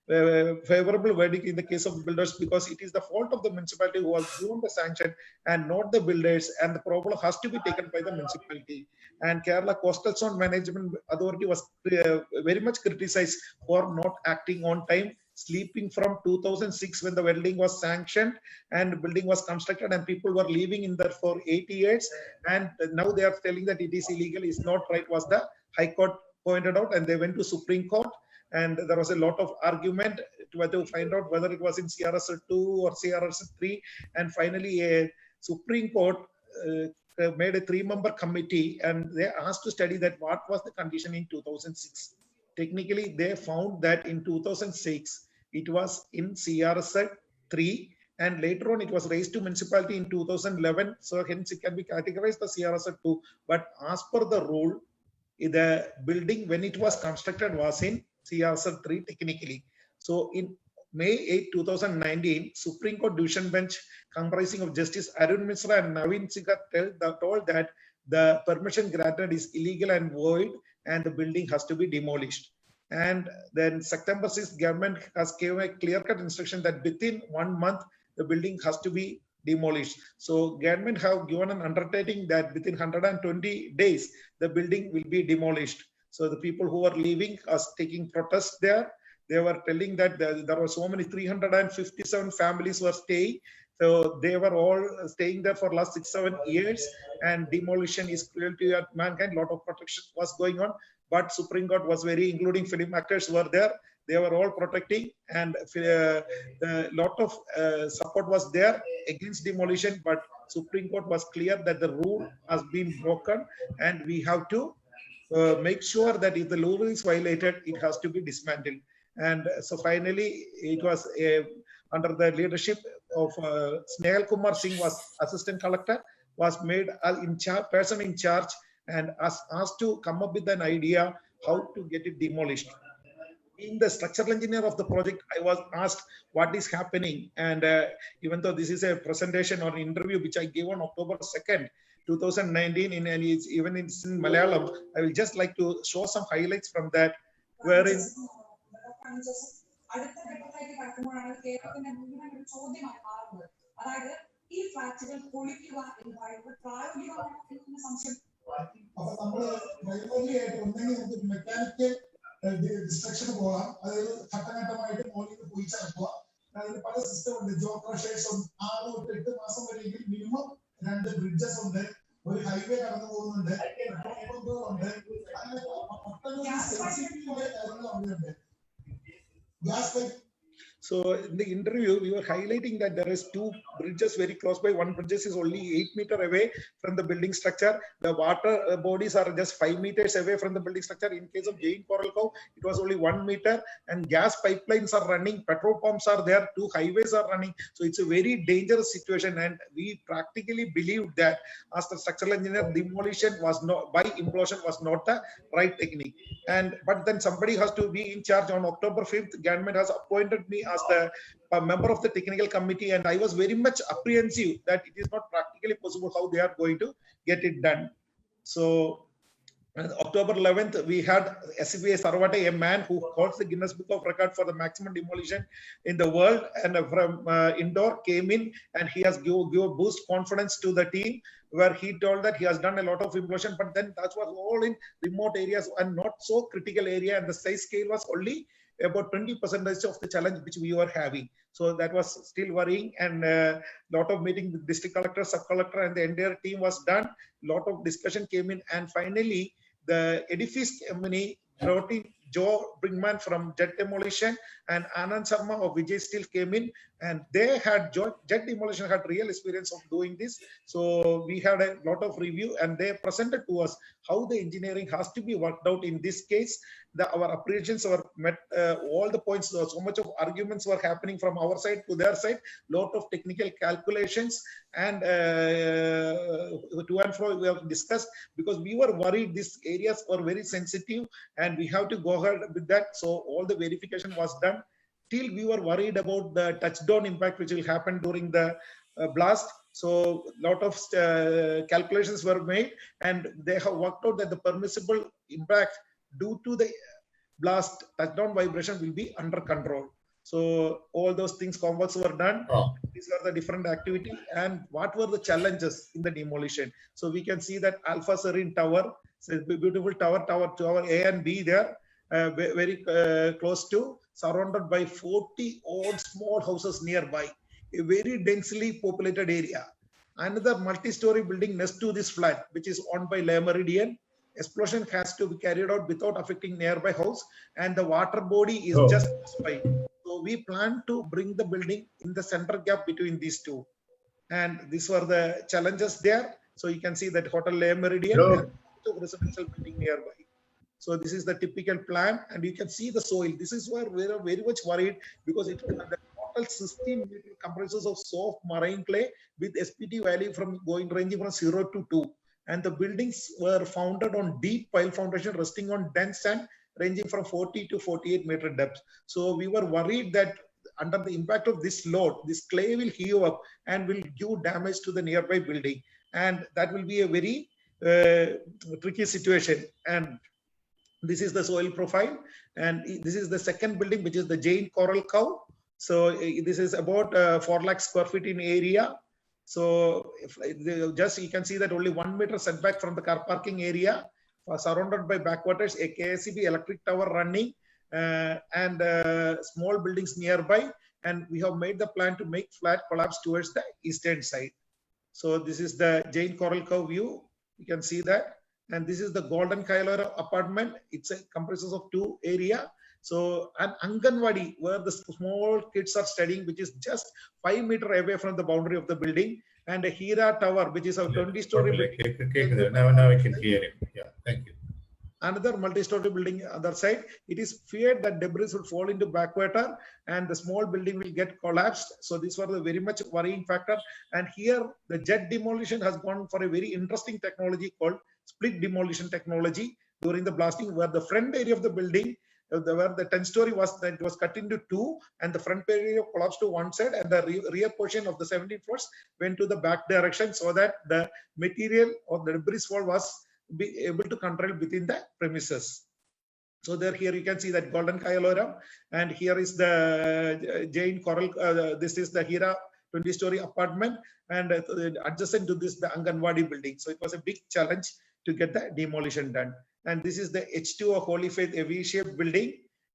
a favorable verdict in the case of the builders, because it is the fault of the municipality who has given the sanction and not the builders, and the problem has to be taken by the municipality. And Kerala Coastal Zone Management Authority was very much criticized for not acting on time, sleeping from 2006 when the building was sanctioned and the building was constructed, and people were living in there for 8 years, and now they are telling that it is illegal, is not right, was the High Court pointed out, and they went to Supreme Court, and there was a lot of argument to find out whether it was in CRZ 2 or CRZ 3, and finally a Supreme Court made a 3-member committee, and they asked to study that what was the condition in 2006. technically they found that in 2006, it was in CRZ 3, and later on it was raised to municipality in 2011. So hence it can be categorized as CRZ 2. But as per the rule, the building when it was constructed was in CRZ 3 technically. So in May 8, 2019, Supreme Court Division Bench comprising of Justice Arun Misra and Naveen Sikha told that the permission granted is illegal and void and the building has to be demolished. And then September 6th, government has given a clear-cut instruction that within 1 month, the building has to be demolished. So government have given an undertaking that within 120 days, the building will be demolished. So the people who are leaving are taking protests there. They were telling that there were so many 357 families were staying. So they were all staying there for last 6-7 years, and demolition is cruelty to mankind. Lot of protection was going on, but Supreme Court was very, including film actors were there. They were all protecting, and a lot of support was there against demolition. But Supreme Court was clear that the rule has been broken, and we have to make sure that if the law is violated, it has to be dismantled. And so finally, it was under the leadership of Snehal Kumar Singh was assistant collector, was made person in charge, and asked to come up with an idea how to get it demolished. In the structural engineer of the project, I was asked what is happening, and even though this is a presentation or interview which I gave on October 2nd, 2019, and even it's in Malayalam, I will just like to show some highlights from that, wherein destruction പോകാം, അതായത് ഘട്ടഘട്ടമായിട്ട് മോളിൽ പോയി ചേർക്കുക. അതിന് പല system ഉണ്ട്. ജോ crushers 6 തൊട്ട് 8 മാസം വരെയെങ്കിൽ മിനിമം 2 ബ്രിഡ്ജസ് ഉണ്ട്, ഒരു ഹൈവേ കടന്നു പോകുന്നുണ്ട്, അങ്ങനെ ഒട്ടനവധി സെൻസിറ്റീവ് കാര്യങ്ങൾ അവിടെയുണ്ട്. Gas pipe. So in the interview, we were highlighting that there is 2 bridges very close by. One bridge is only 8 meters away from the building structure. The water bodies are just 5 meters away from the building structure. In case of Jain Coral Cow, it was only 1 meter, and gas pipelines are running, petrol pumps are there, 2 highways are running. So it's a very dangerous situation, and we practically believed that as the structural engineer, demolition was not, by implosion was not the right technique. But then somebody has to be in charge. On October 5th, government has appointed me as the member of the technical committee, and I was very much apprehensive that it is not practically possible how they are going to get it done. So October 11th, we had SCBA Sarvate, a man who holds the Guinness Book of Record for the maximum demolition in the world, and from Indore came in, and he has give boost confidence to the team, where he told that he has done a lot of implosion, but then that was all in remote areas and not so critical area, and the size scale was only about 20% of the challenge which we were having. So that was still worrying, and lot of meeting with district collector, sub collector, and the entire team was done. Lot of discussion came in, and finally the edifice company brought in Joe Brinkman from Jet Demolition, and Anand Sharma of Vijay Steel came in, and they had Jet Demolition had real experience of doing this. So we had a lot of review, and they presented to us how the engineering has to be worked out in this case. Our appreciations were met, all the points, so much of arguments were happening from our side to their side, lot of technical calculations, and to and fro we have discussed, because we were worried these areas were very sensitive, and we have to go ahead with that. So all the verification was done. Till we were worried about the touchdown impact which will happen during the blast. So lot of calculations were made, and they have worked out that the permissible impact due to the blast touchdown vibration will be under control. So all those things converts were done. These are the different activity, and what were the challenges in the demolition. So we can see that Alpha Serene Tower, so beautiful tower A and B there, very close to, surrounded by 40 odd small houses nearby, a very densely populated area. Another multi-story building next to this flat, which is owned by Le Meridian. Explosion has to be carried out without affecting nearby house, and the water body is just by. So we plan to bring the building in the center gap between these two, and these were the challenges there. So you can see that Hotel Le Meridian and residential building nearby. So this is the typical plan, and you can see the soil. This is where we are very much worried, because the total 16 meter comprises of soft marine clay with SPT value ranging from 0 to 2. And the buildings were founded on deep pile foundation resting on dense sand ranging from 40 to 48 meter depth. So we were worried that under the impact of this load, this clay will heave up and will give damage to the nearby building. And that will be a very tricky situation. And this is the soil profile. And this is the second building, which is the Jain Coral Cow. So this is about 4 lakh square feet in area. So just you can see that only 1 meter setback from the car parking area, surrounded by backwaters, a KSEB electric tower running, and small buildings nearby. And we have made the plan to make flat collapse towards the eastern side. So this is the Jain Coral Cow view. You can see that. And this is the Golden Kailora apartment. It's comprises of 2 areas. So an Anganwadi, where the small kids are studying, which is just 5 meters away from the boundary of the building, and a Hira Tower, which is a 20-story building. Now I can hear him. Yeah, thank you. Another multi-story building other side. It is feared that debris will fall into backwater and the small building will get collapsed. So these were the very much worrying factor. And here the jet demolition has gone for a very interesting technology called split demolition technology during the blasting, where the front area of the building, where the 10-story was, that it was cut into 2, and the front area collapsed to one side, and the rear portion of the 17 floors went to the back direction, so that the material or the debris fall was be able to control within the premises. So there, here you can see that Golden Kailora, and here is the Jain Coral. This is the Hira 20-story apartment, and adjacent to this the Anganwadi building. So it was a big challenge to get the demolition done. And this is the H2O Holy Faith V-shaped building.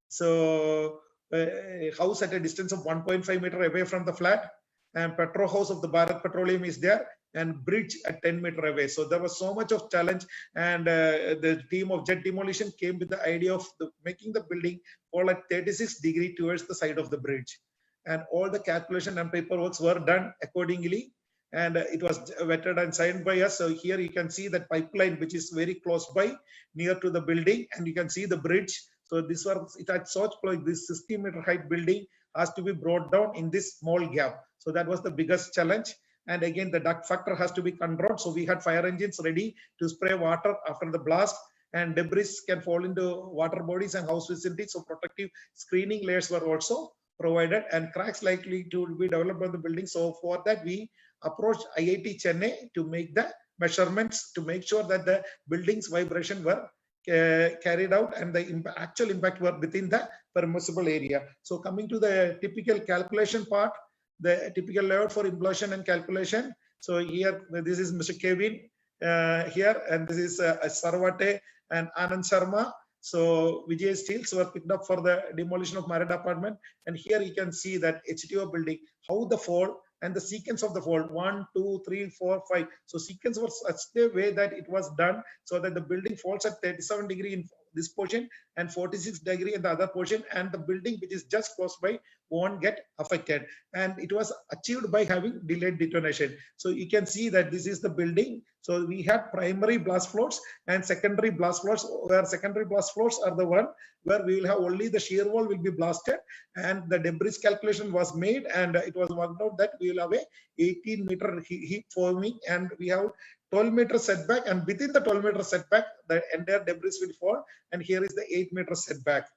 So a house at a distance of 1.5 meter away from the flat, and Petro House of the Bharat Petroleum is there, and bridge at 10 meter away. So there was so much of challenge, and the team of jet demolition came with the idea of making the building fall at 36 degrees towards the side of the bridge. And all the calculation and paperwork were done accordingly, and it was vetted and signed by us. So here you can see that pipeline, which is very close by, near to the building, and you can see the bridge. So this was, it had such like this 60 meter height building has to be brought down in this small gap. So that was the biggest challenge. And again, the duct factor has to be controlled. So we had fire engines ready to spray water after the blast, and debris can fall into water bodies and house facilities. So protective screening layers were also provided, and cracks likely to be developed on the building. So for that, we approached IIT Chennai to make the measurements to make sure that the building's vibration were carried out and the actual impact were within the permissible area. So coming to the typical calculation part, the typical layout for implosion and calculation. So here, this is Mr. Kevin here, and this is Sarvate and Anand Sharma. So Vijay Steels were picked up for the demolition of Marriott apartment. And here you can see that HTO building, how the fall and the sequence of the fall, 1, 2, 3, 4, 5. So sequence was such a way that it was done so that the building falls at 37 degree in this portion and 46 degree in the other portion, and the building which is just close by won't get affected. And it was achieved by having delayed detonation. So you can see that this is the building. So we had primary blast floors and secondary blast floors, where secondary blast floors are the one where we will have only the shear wall will be blasted, and the debris calculation was made, and it was worked out that we will have a 18 meter heap forming, and we have 12 meter setback, and within the 12 meter setback, the entire debris will fall, and here is the 8 meter setback.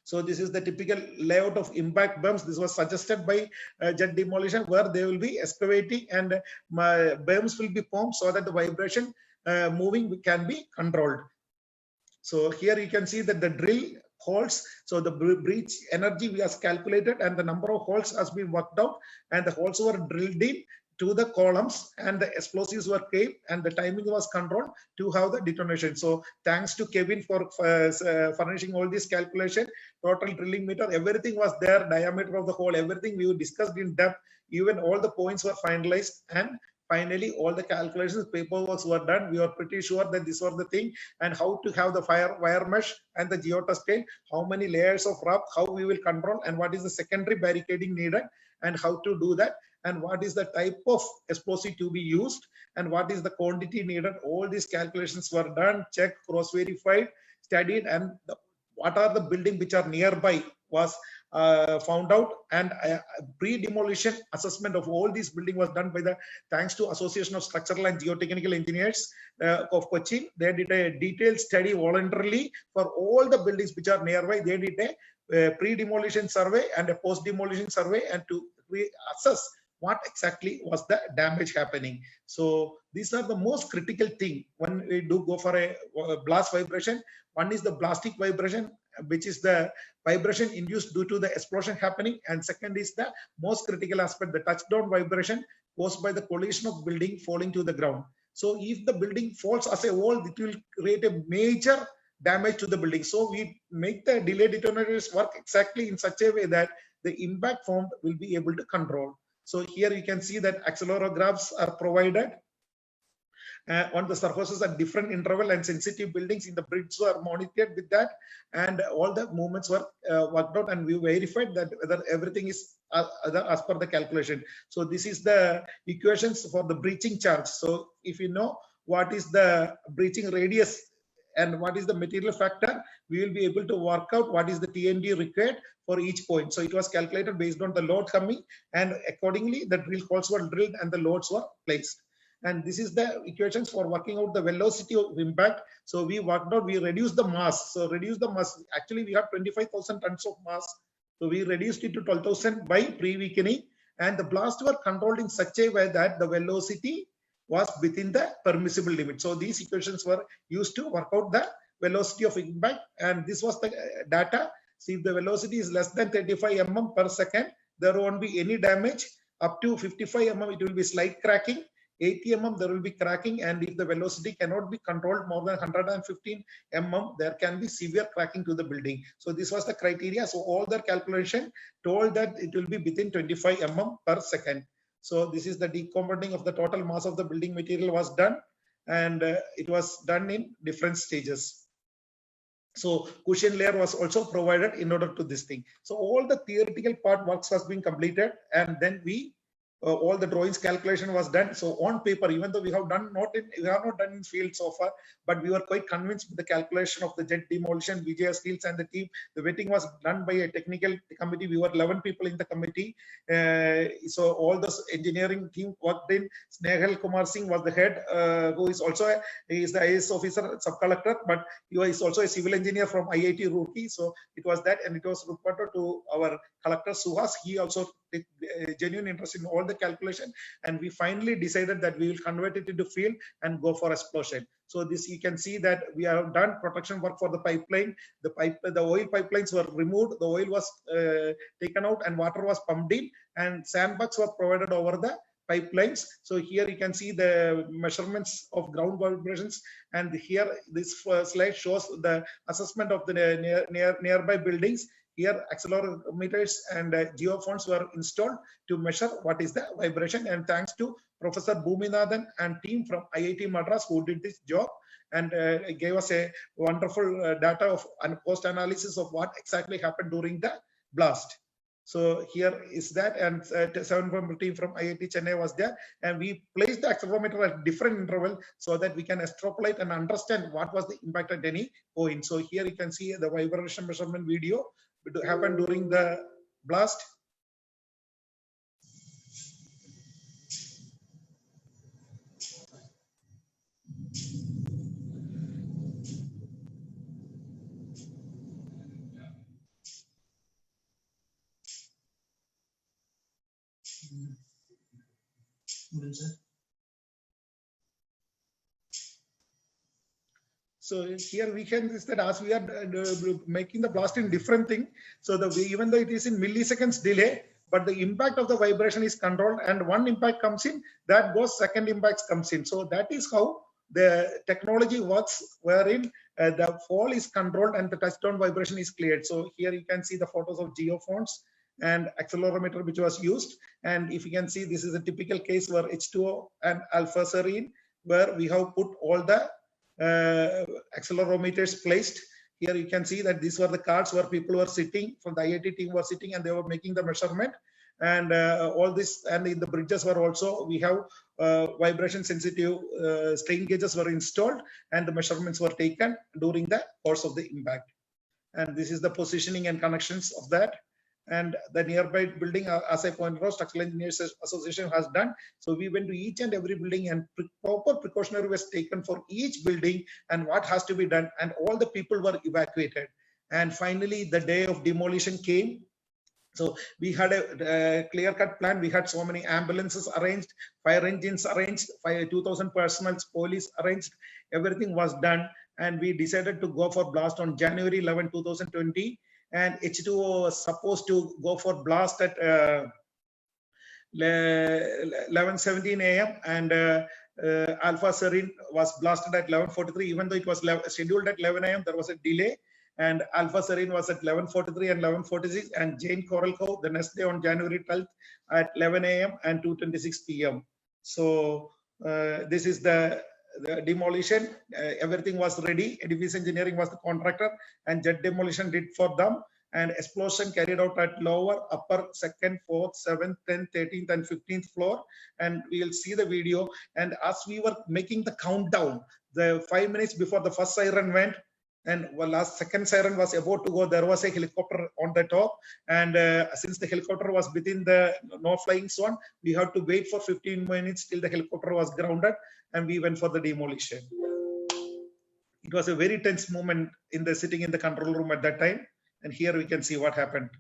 So this is the typical layout of impact berms. This was suggested by jet demolition, where they will be excavating and berms will be formed so that the vibration moving can be controlled. So here you can see that the drill holes, so the breach energy we has calculated, and the number of holes has been worked out, and the holes were drilled in to the columns, and the explosives were kept, and the timing was controlled to have the detonation. So thanks to Kevin for furnishing all this calculation, total drilling meter, everything was there, diameter of the hole, everything we discussed in depth, even all the points were finalized, and finally all the calculations, paperwork were done. We were pretty sure that this was the thing, and how to have the wire mesh and the geotextile, how many layers of rough, how we will control, and what is the secondary barricading needed, and how to do that, and what is the type of explosive to be used, and what is the quantity needed. All these calculations were done, checked, cross-verified. studied, and what are the buildings which are nearby was found out, and pre-demolition assessment of all these buildings was done by the thanks to Association of Structural and Geotechnical Engineers of Cochin. They did a detailed study voluntarily for all the buildings which are nearby. They did a pre-demolition survey and a post-demolition survey, and to assess what exactly was the damage happening. So these are the most critical thing when we do go for a blast vibration. One is the blastic vibration, which is the vibration induced due to the explosion happening, and second is the most critical aspect, the touchdown vibration caused by the collision of building falling to the ground. So if the building falls as a whole, it will create a major damage to the building. So we make the delay detonators work exactly in such a way that the impact formed will be able to control. So here you can see that accelerographs are provided on the surfaces at different interval, and sensitive buildings in the bridge were monitored with that, and all the movements were worked out, and we verified that whether everything is as per the calculation. So this is the equations for the breaching charge. So if you know what is the breaching radius and what is the material factor, we will be able to work out what is the TND required for each point. So it was calculated based on the load coming, and accordingly the drill holes were drilled and the loads were placed. And this is the equations for working out the velocity of impact. So we worked out, we reduced the mass. So reduce the mass, actually we have 25,000 tons of mass. So we reduced it to 12,000 by pre-weakening, and the blasts were controlled in such a way that the velocity was within the permissible limit. So these equations were used to work out the velocity of impact, and this was the data. See, if the velocity is less than 35 mm per second, there won't be any damage. Up to 55 mm, it will be slight cracking. 80 mm, there will be cracking, and if the velocity cannot be controlled more than 115 mm, there can be severe cracking to the building. So this was the criteria. So all the calculation told that it will be within 25 mm per second. So this is the decomposing of the total mass of the building material was done, and it was done in different stages. So cushion layer was also provided in order to this thing. So all the theoretical part works was being completed, and then we all the drawings calculation was done. So on paper, even though we have not done in field so far, but we were quite convinced with the calculation of the jet demolition, Vijaya Steels and the team. The vetting was done by a technical committee. We were 11 people in the committee. So all the engineering team worked in. Snehal Kumar Singh was the head, who is also he is the IAS officer, sub-collector, but he is also a civil engineer from IIT Roorkee. So it was that, and it was reported to our collector Suhas. He also took genuine interest in all the calculation, and we finally decided that we will convert it into field and go for explosion. So this, you can see that we have done protection work for the pipeline. The oil pipelines were removed, the oil was taken out, and water was pumped in, and sandbags were provided over the pipelines. So here you can see the measurements of ground vibrations, and here this slide shows the assessment of the nearby buildings. Here accelerometers and geophones were installed to measure what is the vibration, and thanks to Professor Bhuminathan and team from IIT Madras who did this job and gave us a wonderful data of post analysis of what exactly happened during the blast. So here is that, and 7-member team from IIT Chennai was there, and we placed the accelerometer at different interval so that we can extrapolate and understand what was the impact at any point. So here you can see the vibration measurement video happened during the blast. What is it? So here we can is that as we are making the blast in different thing, so even though it is in milliseconds delay, but the impact of the vibration is controlled, and one impact comes in, that goes, second impact comes in. So that is how the technology works, wherein the fall is controlled and the touchdown vibration is cleared. So here you can see the photos of geophones and accelerometer which was used, and if you can see, this is a typical case where H2O and alpha serine, where we have put all the accelerometers placed. Here you can see that these were the cards where people were sitting from the IIT team were sitting, and they were making the measurement. and all this, and in the bridges were also, we have vibration sensitive strain gauges were installed, and the measurements were taken during the course of the impact. And this is the positioning and connections of that. And the nearby building, as I pointed out, Structural Engineers Association has done. So we went to each and every building, and proper precautionary was taken for each building and what has to be done, and all the people were evacuated. And finally, the day of demolition came. So we had a clear-cut plan. We had so many ambulances arranged, fire engines arranged, 2,000 personnel, police arranged. Everything was done, and we decided to go for blast on January 11, 2020. And H2O was supposed to go for blast at 11:17 a.m. and Alpha Serene was blasted at 11:43. Even though it was scheduled at 11 a.m., there was a delay. And Alpha Serene was at 11:43 and 11:46, and Jane Coral Cove the next day on January 12th at 11 a.m. and 2:26 p.m. So this is the demolition. Everything was ready. Edifice Engineering was the contractor, and Jet Demolition did for them. And explosion carried out at lower, upper, second, fourth, 7th, 10th, 13th, and 15th floor. And we will see the video. And as we were making the countdown, the 5 minutes before the first siren went, and last second siren was about to go, there was a helicopter on the top. And since the helicopter was within the no flying zone, we had to wait for 15 minutes till the helicopter was grounded, and we went for the demolition. It was a very tense moment in the sitting in the control room at that time. And here we can see what happened.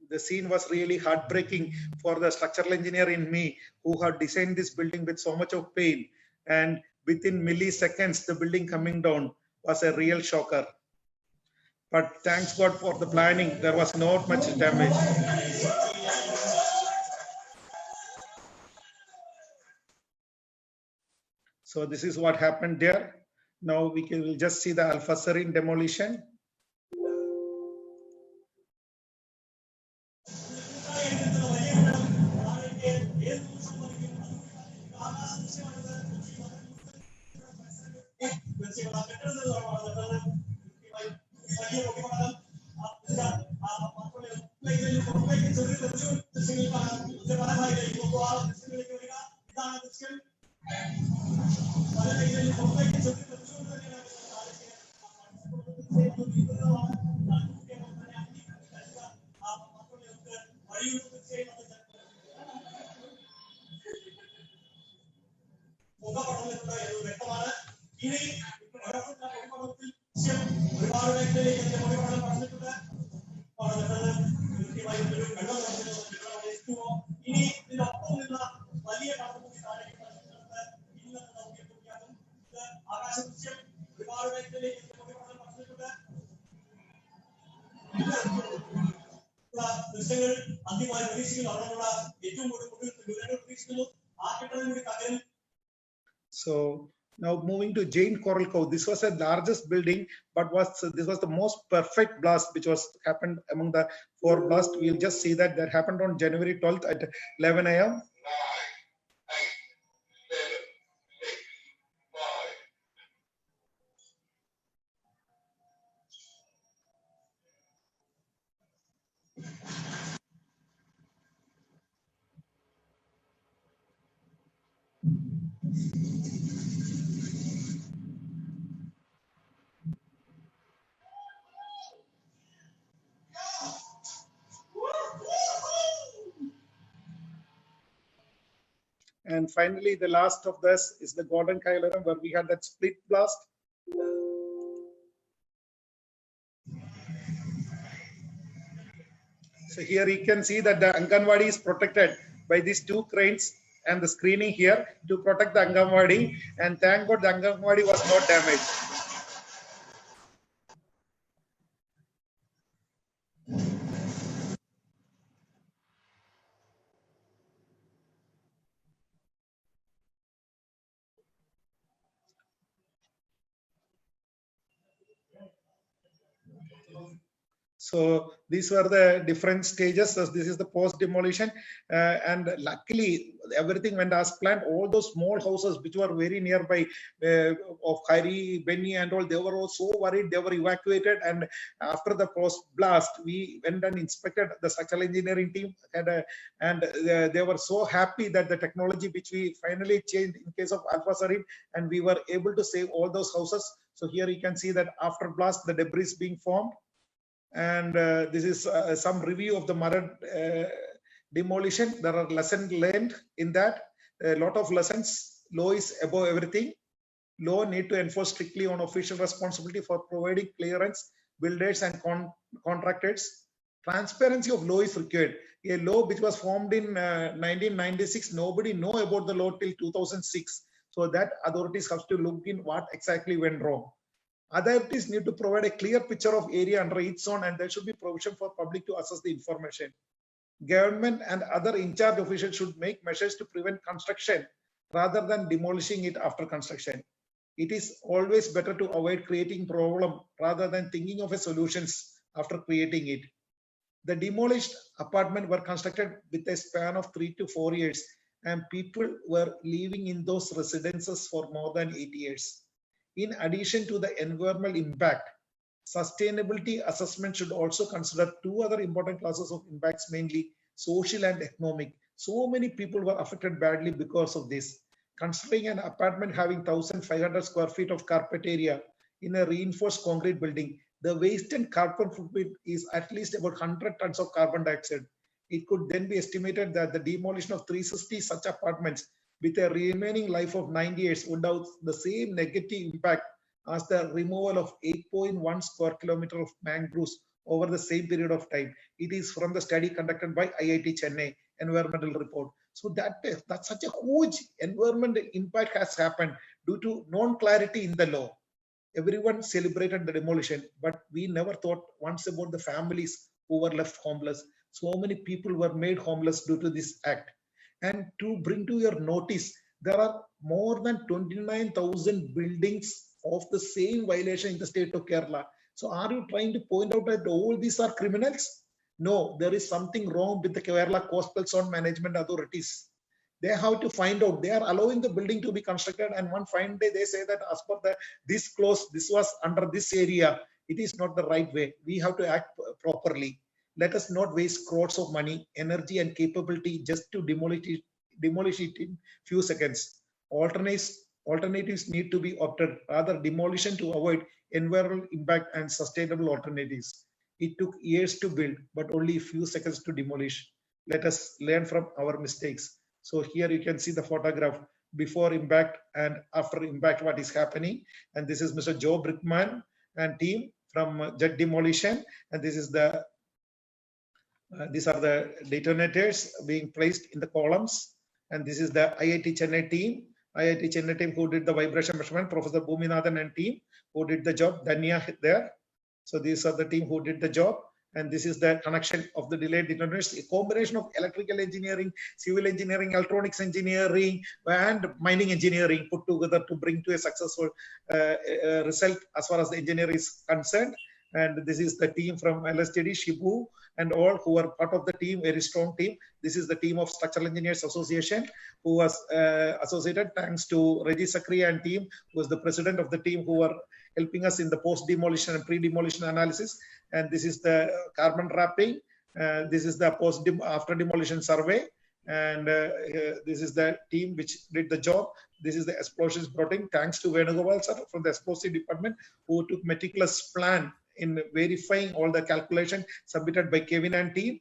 The scene was really heartbreaking for the structural engineer in me, who had designed this building with so much of pain. And within milliseconds, the building coming down was a real shocker. But thanks God for the planning, there was not much damage. So this is what happened there. Now we will just see the Alpha Serene demolition. So now moving to Jane Coral Cove, this was the largest building, but this was the most perfect blast which was happened among the 4 blasts. We'll just see that happened on January 12th at 11 a.m. And finally, the last of this is the Golden Kailaram, where we had that split blast. So here you can see that the Anganwadi is protected by these 2 cranes and the screening here to protect the Anganwadi. And thank God the Anganwadi was not damaged. So these were the different stages. So this is the post demolition, and luckily everything went as planned. All those small houses which were very nearby of Khairi, Benny and all, they were all so worried. They were evacuated, and after the post blast, we went and inspected the structural engineering team, and they were so happy that the technology which we finally changed in case of Alpha Sarin, and we were able to save all those houses. So here you can see that after blast, the debris being formed. And this is some review of the Marad demolition. There are lessons learned in that. A lot of lessons. Law is above everything. Law need to enforce strictly on official responsibility for providing clearance, builders and contractors. Transparency of law is required. A law which was formed in 1996, nobody know about the law till 2006. So that authorities have to look in what exactly went wrong. Authorities need to provide a clear picture of area under each zone, and there should be provision for public to access the information. Government and other in-charge officials should make measures to prevent construction rather than demolishing it after construction. It is always better to avoid creating problem rather than thinking of a solutions after creating it. The demolished apartments were constructed with a span of 3 to 4 years, and people were living in those residences for more than 8 years. In addition to the environmental impact, sustainability assessment should also consider two other important classes of impacts, mainly social and economic. So many people were affected badly because of this. Considering an apartment having 1,500 square feet of carpet area in a reinforced concrete building, the waste and carbon footprint is at least about 100 tons of carbon dioxide. It could then be estimated that the demolition of 360 such apartments with a remaining life of 90 years would have the same negative impact as the removal of 8.1 square kilometer of mangroves over the same period of time. It is from the study conducted by IIT Chennai environmental report. So that's such a huge environmental impact has happened due to non-clarity in the law. Everyone celebrated the demolition, but we never thought once about the families who were left homeless. So many people were made homeless due to this act. And to bring to your notice, there are more than 29,000 buildings of the same violation in the state of Kerala. So are you trying to point out that all these are criminals? No, there is something wrong with the Kerala Coastal Zone Management Authorities. They have to find out. They are allowing the building to be constructed, and one fine day they say that as per this clause, this was under this area. It is not the right way. We have to act properly. Let us not waste crores of money, energy, and capability just to demolish it in few seconds. Alternatives need to be opted, rather demolition to avoid environmental impact and sustainable alternatives. It took years to build, but only a few seconds to demolish. Let us learn from our mistakes. So here you can see the photograph before impact and after impact, what is happening. And this is Mr. Joe Brickman and team from Jet Demolition. And this is the these are the detonators being placed in the columns. And this is the IIT Chennai team. IIT Chennai team who did the vibration measurement, Professor Bhuminathan and team who did the job, Danya there. So these are the team who did the job. And this is the connection of the delayed detonators, a combination of electrical engineering, civil engineering, electronics engineering, and mining engineering put together to bring to a successful result as far as the engineer is concerned. And this is the team from LSTD, Shibu, and all who are part of the team, very strong team. This is the team of Structural Engineers Association, who was associated thanks to Reggie Sakri and team, who was the president of the team, who were helping us in the post-demolition and pre-demolition analysis. And this is the carbon wrapping. This is the after demolition survey. And this is the team which did the job. This is the explosions brought in. Thanks to Venugopal sir from the explosive department, who took meticulous plan in verifying all the calculation submitted by Kevin and team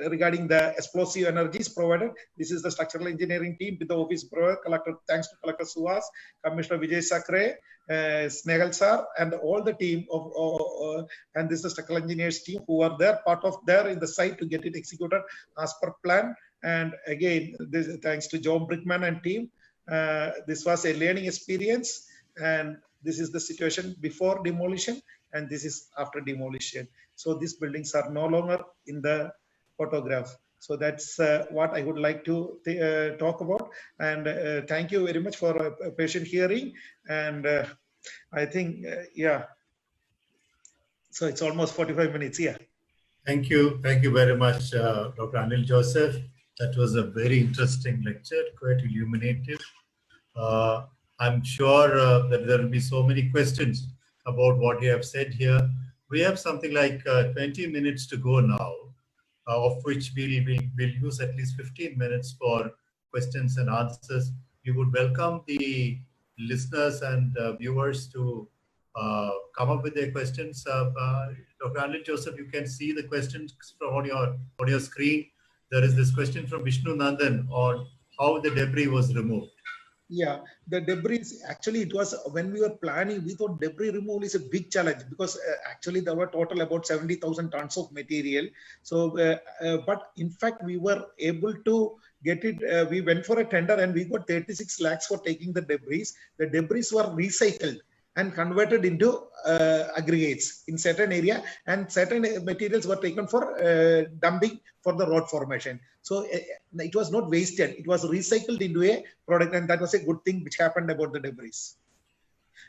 regarding the explosive energies provided. This is the structural engineering team with the office provider, collector, thanks to Collector Suhas, Commissioner Vijay Sakre, Snehal sir, and all the team of and this is the structural engineers team who are there, part of there in the site to get it executed as per plan. And again, this thanks to John Brickman and team. This was a learning experience, and this is the situation before demolition, and this is after demolition. So these buildings are no longer in the photograph. So that's what I would like to talk about. And thank you very much for a patient hearing. And I think, yeah. So it's almost 45 minutes. Yeah. Thank you. Thank you very much, Dr. Anil Joseph. That was a very interesting lecture, quite illuminative. I'm sure that there will be so many questions about what you have said here. We have something like 20 minutes to go now, of which we'll use at least 15 minutes for questions and answers. We would welcome the listeners and viewers to come up with their questions. Dr. Anil Joseph, you can see the questions on your screen. There is this question from Vishnu Nandan on how the debris was removed. Yeah, the debris, actually it was when we were planning, we thought debris removal is a big challenge because actually there were total about 70,000 tons of material. So, but in fact, we were able to get it. We went for a tender and we got 36 lakhs for taking the debris. The debris were recycled and converted into aggregates in certain area, and certain materials were taken for dumping for the road formation. So it was not wasted, it was recycled into a product, and that was a good thing which happened about the debris.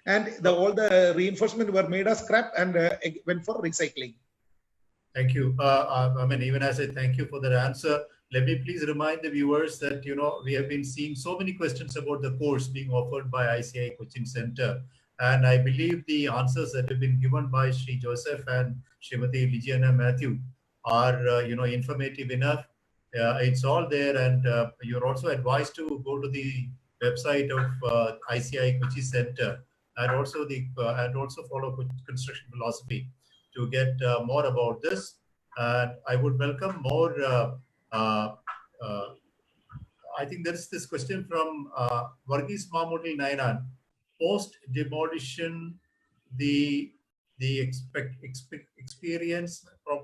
And all the reinforcement were made as scrap and went for recycling. Thank you. I mean, even as I thank you for that answer, let me please remind the viewers that, we have been seeing so many questions about the course being offered by ICAI Cochin Center. And I believe the answers that have been given by Sri Joseph and Srimati Ligiana Matthew are, informative enough. It's all there, and you're also advised to go to the website of ICAI Cochin Center and also follow construction philosophy to get more about this. And I would welcome more. I think there is this question from Varghese Mahmoodil Nainan. Post demolition, the experience,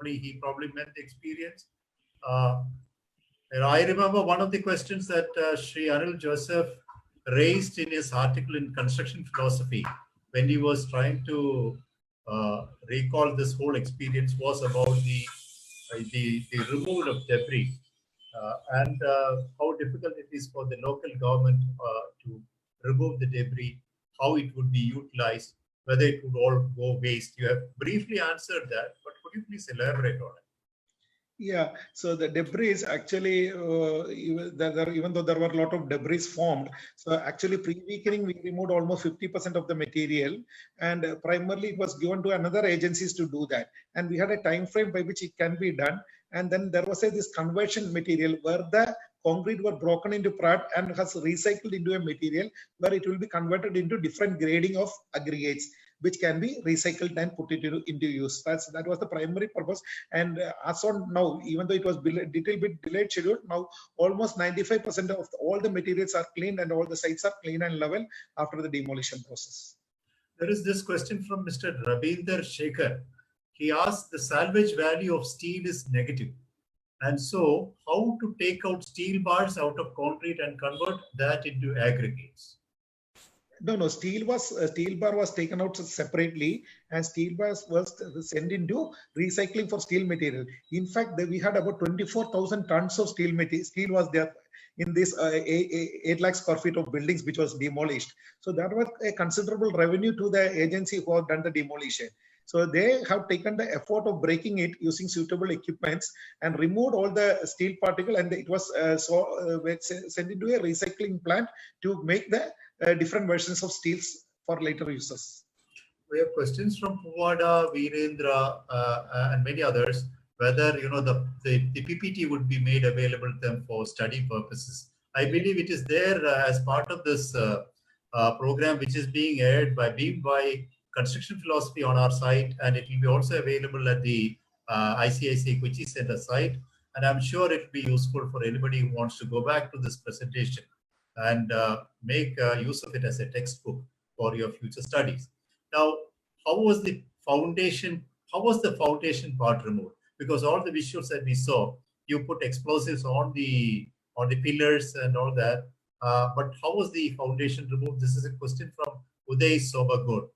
he probably meant the experience. And I remember one of the questions that Sri Anil Joseph raised in his article in Construction Philosophy when he was trying to recall this whole experience was about the removal of debris and how difficult it is for the local government to remove the debris, how it would be utilized, whether it would all go waste. You have briefly answered that, but could you please elaborate on it? Yeah, so the debris actually, even though there were a lot of debris formed, so actually pre-weakening we removed almost 50% of the material, and primarily it was given to another agencies to do that, and we had a time frame by which it can be done. And then there was this conversion material where the concrete were broken into part and has recycled into a material where it will be converted into different grading of aggregates, which can be recycled and put it into use. That was the primary purpose. And as on now, even though it was little bit delayed schedule, now almost 95% of all the materials are cleaned and all the sites are clean and level after the demolition process. There is this question from Mr. Rabinder Shekhar. He asked, the salvage value of steel is negative. And so how to take out steel bars out of concrete and convert that into aggregates? No, steel bar was taken out separately, and steel bars was sent into recycling for steel material. In fact, we had about 24,000 tons of steel material. Steel was there in this 8 lakh square feet of buildings which was demolished. So that was a considerable revenue to the agency who have done the demolition. So they have taken the effort of breaking it using suitable equipments and removed all the steel particle, and it was sent into a recycling plant to make the different versions of steels for later uses. We have questions from Puvada, Virendra, and many others, whether the PPT would be made available to them for study purposes. I believe it is there as part of this program, which is being aired by Construction Philosophy on our site, and it will be also available at the ICAI Cochin Center site. And I'm sure it will be useful for anybody who wants to go back to this presentation and make use of it as a textbook for your future studies. Now, how was the foundation part removed? Because all the visuals that we saw, you put explosives on the pillars and all that. But how was the foundation removed? This is a question from Uday Sobagur.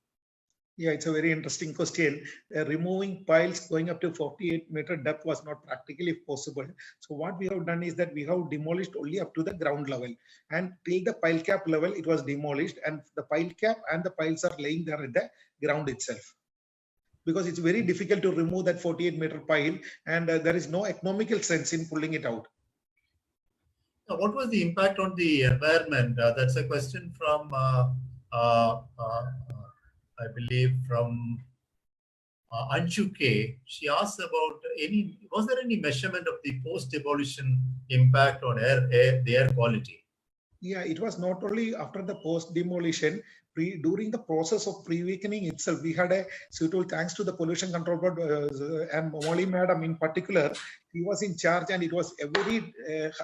Yeah, it's a very interesting question. Removing piles going up to 48-meter depth was not practically possible. So what we have done is that we have demolished only up to the ground level, and till the pile cap level it was demolished, and the pile cap and the piles are laying there at the ground itself. because it's very difficult to remove that 48-meter pile, and there is no economical sense in pulling it out. What was the impact on the environment? That's a question from, I believe, from Anshu K. She asked about was there any measurement of the post-demolition impact on the air quality? Yeah, it was not only after the post-demolition, during the process of pre-weakening itself, we had a suitable, thanks to the pollution control board and Molly madam in particular, he was in charge, and it was every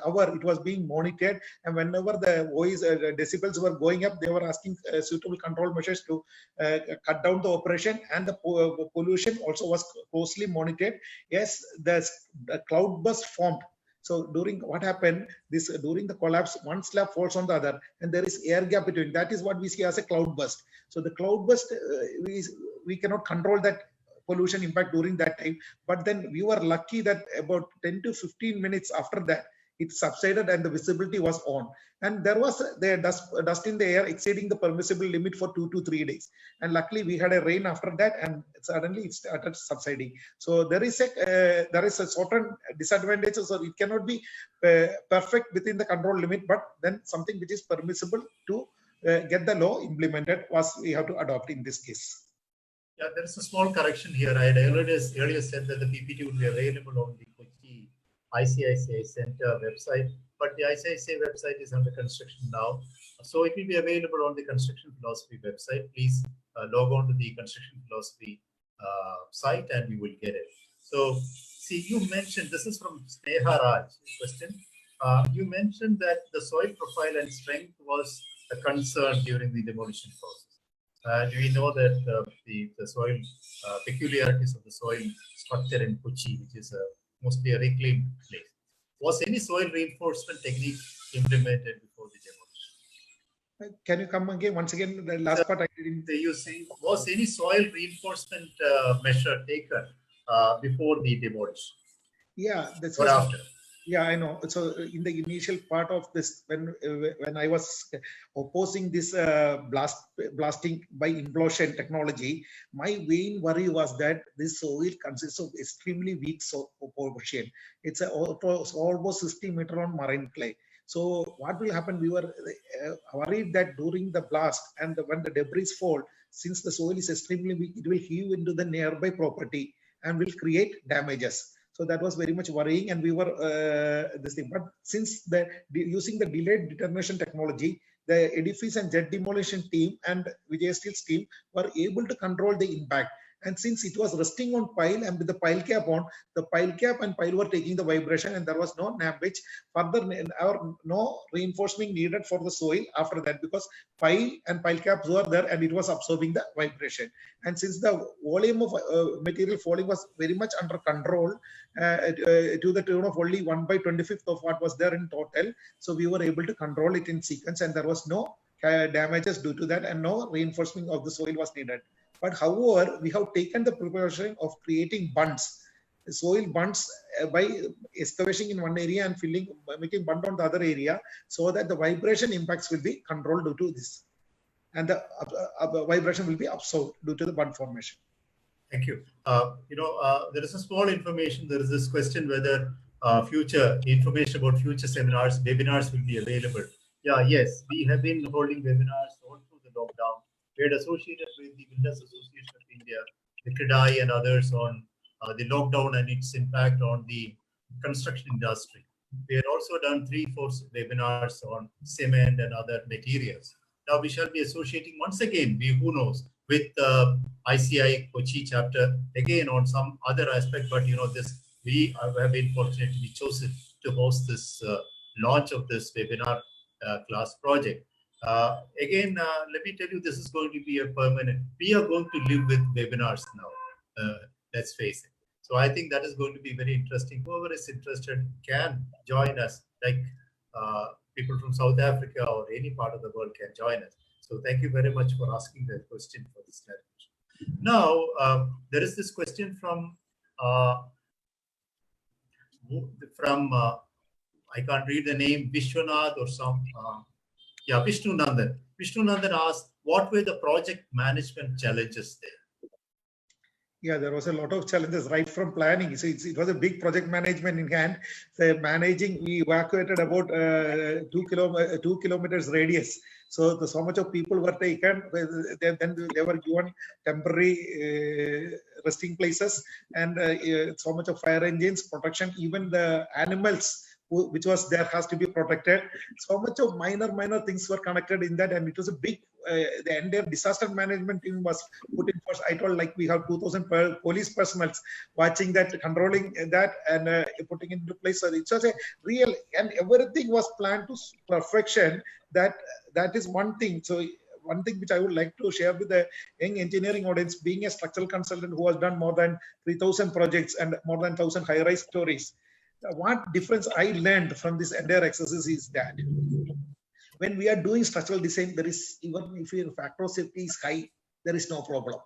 hour it was being monitored, and whenever the voice decibels were going up, they were asking suitable control measures to cut down the operation, and the pollution also was closely monitored. Yes, the cloud burst formed. So during what happened, during the collapse, one slab falls on the other, and there is air gap between. That is what we see as a cloud burst. So the cloud burst, we cannot control that pollution impact during that time. But then we were lucky that about 10 to 15 minutes after that, it subsided and the visibility was on. And there was the dust in the air exceeding the permissible limit for 2 to 3 days. And luckily we had a rain after that, and suddenly it started subsiding. So there is a certain disadvantage. So it cannot be perfect within the control limit, but then something which is permissible to get the law implemented we have to adopt in this case. Yeah, there is a small correction here. I had earlier said that the PPT would be available on the Kochi ICICI Center website, but the ICICI website is under construction now. So it will be available on the Construction Philosophy website. Please log on to the Construction Philosophy site and we will get it. So, see, you mentioned, this is from Sneha Raj question. You mentioned that the soil profile and strength was a concern during the demolition process. And we know that the soil peculiarities of the soil structure in Kochi, which is mostly a reclaimed place. Was any soil reinforcement technique implemented before the demolition? Can you come again? Once again, the last part I didn't. You say, was any soil reinforcement measure taken before the demolition? Yeah, that's or after. Yeah, I know. So in the initial part of this, when I was opposing this blasting by implosion technology, my main worry was that this soil consists of extremely weak soil portion. It's almost 60 meter on marine clay. So what will happen? We were worried that during the blast and when the debris fall, since the soil is extremely weak, it will heave into the nearby property and will create damages. So that was very much worrying, and we were this thing. But since using the delayed determination technology, the edifice and jet demolition team and Vijay Steel's team were able to control the impact. And since it was resting on pile and with the pile cap on, the pile cap and pile were taking the vibration, and there was no nappage. Further, no reinforcement needed for the soil after that, because pile and pile caps were there and it was absorbing the vibration. And since the volume of material falling was very much under control, to the tune of only 1/25 of what was there in total, so we were able to control it in sequence, and there was no damages due to that, and no reinforcement of the soil was needed. But however, we have taken the precaution of creating bunds, soil bunds, by excavation in one area and making bund on the other area, so that the vibration impacts will be controlled due to this, and the vibration will be absorbed due to the bund formation. Thank you. There is a small information. There is this question whether future information about future seminars, webinars will be available. Yeah, yes, we have been holding webinars all through the lockdown. We had associated with the Builders Association of India, the CREDAI and others on the lockdown and its impact on the construction industry. We had also done 3-4 webinars on cement and other materials. Now we shall be associating once again, who knows, with ICI Kochi chapter, again on some other aspect, but we have been fortunate to be chosen to host this launch of this webinar class project. Again, let me tell you, this is going to be a permanent. We are going to live with webinars now. Let's face it. So I think that is going to be very interesting. Whoever is interested can join us, like people from South Africa or any part of the world can join us. So thank you very much for asking that question for this clarification. Now, there is this question from I can't read the name, Vishwanath or some. Vishnu Nandan. Vishnu Nandan asked, what were the project management challenges there? Yeah, there was a lot of challenges right from planning. So it was a big project management in hand. So managing, we evacuated about 2 kilometers radius. So so much of people were taken. Then they were given temporary resting places, and so much of fire engines protection. Even the animals which was there has to be protected. So much of minor things were connected in that, and it was a big. The entire disaster management team was put in first. I told like we have 2,000 police personnel watching that, controlling that, and putting into place. So it was a real, and everything was planned to perfection. That is one thing. So one thing which I would like to share with the young engineering audience, being a structural consultant who has done more than 3,000 projects and more than 1,000 high-rise stories. What difference I learned from this entire exercise is that when we are doing structural design, there is, even if your factor of safety is high, there is no problem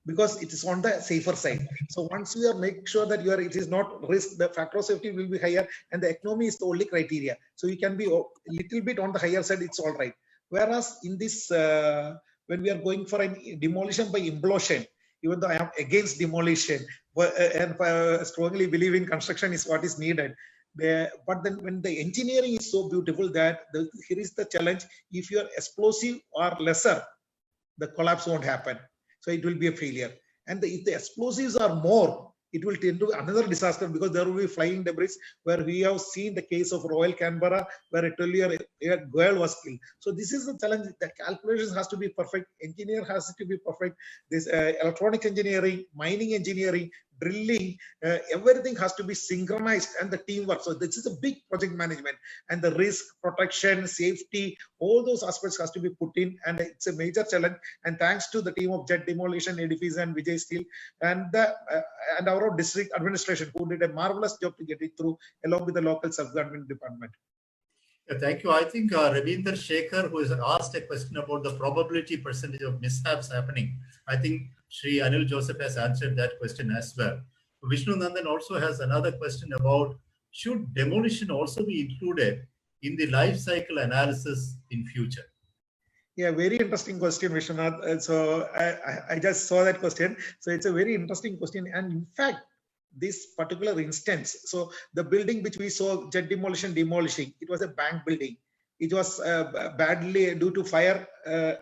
because it is on the safer side. So once you are make sure that it is not risk, the factor of safety will be higher, and the economy is the only criteria. So you can be a little bit on the higher side, it's all right. Whereas in this, when we are going for a demolition by implosion, even though I am against demolition and strongly believe in construction is what is needed. But then when the engineering is so beautiful that here is the challenge: if your explosive are lesser, the collapse won't happen. So it will be a failure. And if the explosives are more, it will tend to another disaster, because there will be flying debris, where we have seen the case of Royal Canberra, where a 12-year girl was killed. So this is the challenge. The calculations has to be perfect. Engineer has to be perfect. This electronic engineering, mining engineering, drilling, everything has to be synchronized, and the teamwork. So this is a big project management, and the risk, protection, safety, all those aspects has to be put in, and it's a major challenge. And thanks to the team of Jet Demolition, Edifice, and Vijay Steel, and our district administration, who did a marvelous job to get it through, along with the local self-government department. Thank you. I think Ravinder Shekhar, who has asked a question about the probability percentage of mishaps happening, I think Shri Anil Joseph has answered that question as well. Vishnu Nandan also has another question about, should demolition also be included in the life cycle analysis in future? Yeah, very interesting question, Vishwanath. So I just saw that question. So it's a very interesting question. And in fact, this particular instance, so the building which we saw Jet Demolition demolishing, it was a bank building. It was badly, due to fire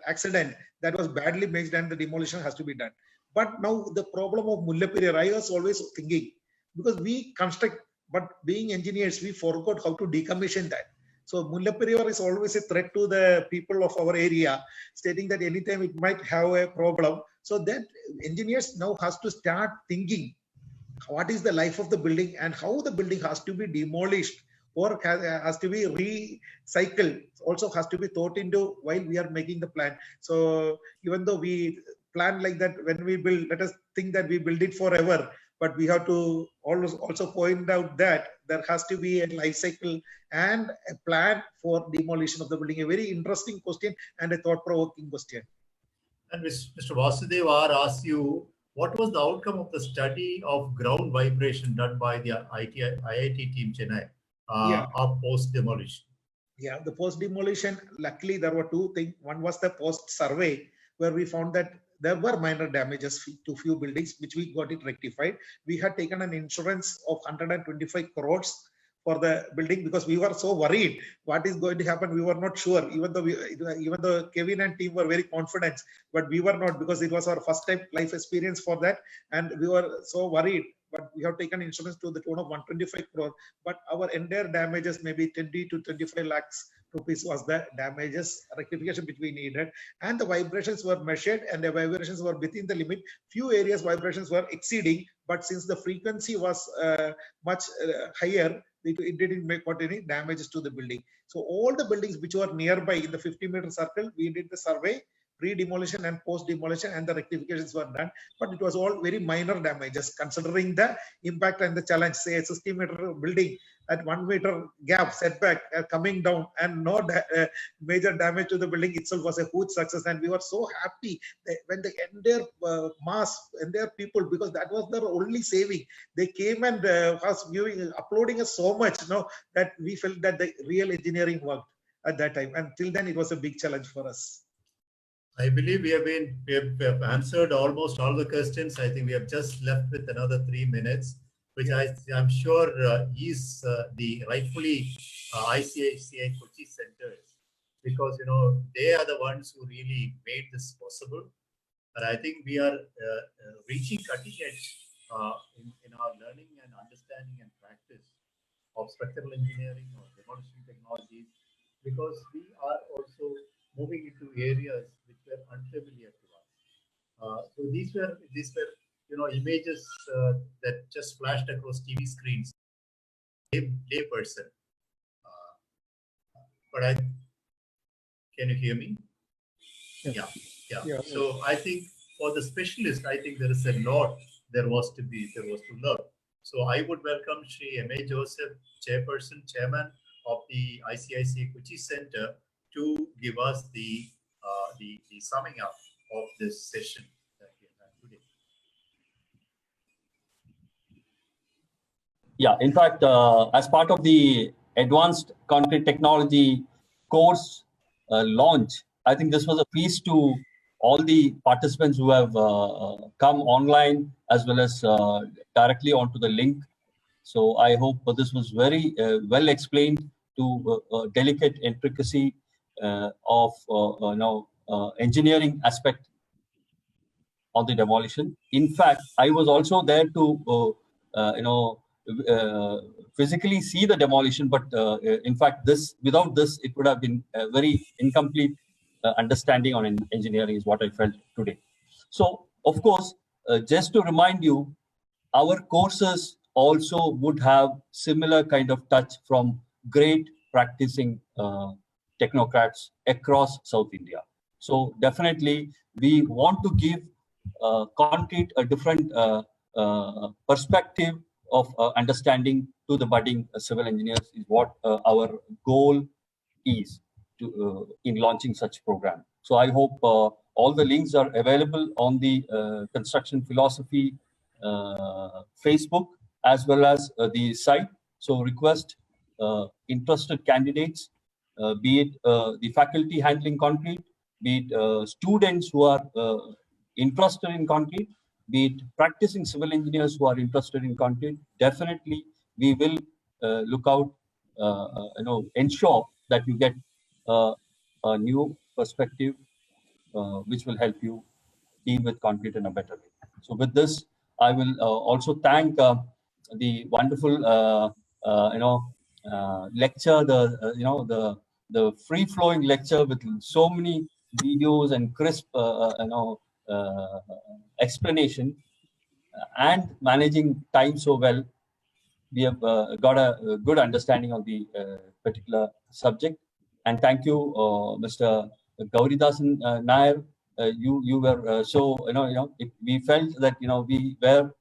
accident, that was badly made, and the demolition has to be done. But now the problem of Mullaperiyar, I was always thinking, because we construct, but being engineers, we forgot how to decommission that. So Mullaperiyar is always a threat to the people of our area, stating that anytime it might have a problem. So that engineers now has to start thinking, what is the life of the building and how the building has to be demolished or has to be recycled, also has to be thought into while we are making the plan. So even though we plan like that, when we build, let us think that we build it forever, but we have to also point out that there has to be a life cycle and a plan for demolition of the building. A very interesting question and a thought-provoking question. And Mr. Vasudev R asked you, what was the outcome of the study of ground vibration done by the IIT team Chennai of post-demolition? Yeah, the post-demolition, luckily there were two things. One was the post-survey, where we found that there were minor damages to few buildings, which we got it rectified. We had taken an insurance of 125 crores for the building, because we were so worried what is going to happen. We were not sure, even though Kevin and team were very confident, but we were not, because it was our first time life experience for that, and we were so worried. But we have taken insurance to the tune of 125 crore, but our entire damages, maybe 20 to 25 lakhs rupees was the damages rectification which we needed. And the vibrations were measured, and the vibrations were within the limit. Few areas vibrations were exceeding, but since the frequency was much higher, it didn't make any damages to the building. So all the buildings which were nearby in the 50-meter circle, we did the survey, pre-demolition and post-demolition, and the rectifications were done. But it was all very minor damages, considering the impact and the challenge. Say a 60-meter building at 1 meter gap setback coming down, and no major damage to the building itself was a huge success. And we were so happy when the entire entire people, because that was their only saving, they came and was uploading us so much, that we felt that the real engineering worked at that time. And till then, it was a big challenge for us. I believe we have answered almost all the questions. I think we have just left with another 3 minutes, which I'm sure is the rightfully ICICI Kochi centers, because they are the ones who really made this possible. And I think we are reaching cutting edge in our learning and understanding and practice of structural engineering or demolition technologies, because we are also moving into areas which were unfamiliar to us. So these were images that just flashed across TV screens. Lay person, but can you hear me? Yes. Yeah. So I think for the specialist, I think there is a lot there was to learn. So I would welcome Shri M.A. Joseph, Chairman of the ICICI Kochi Center, to give us the summing up of this session that we have today. Yeah, in fact, as part of the Advanced Concrete Technology course launch, I think this was a feast to all the participants who have come online as well as directly onto the link. So I hope this was very well explained to delicate intricacy of engineering aspect on the demolition. In fact, I was also there to physically see the demolition, but in fact, without this, it would have been a very incomplete understanding on engineering is what I felt today. So, of course, just to remind you, our courses also would have similar kind of touch from great practicing technocrats across South India. So definitely, we want to give concrete a different perspective of understanding to the budding civil engineers is what our goal is to in launching such program. So I hope all the links are available on the construction philosophy Facebook as well as the site. So request interested candidates, be it the faculty handling concrete, be it students who are interested in concrete, be it practicing civil engineers who are interested in concrete. Definitely, we will look out, ensure that you get a new perspective which will help you deal with concrete in a better way. So with this, I will also thank the wonderful, lecture, the free-flowing lecture with so many videos and crisp, explanation, and managing time so well. We have got a good understanding of the particular subject. And thank you, Mr. Gauridasan Nair. You were so we felt that we were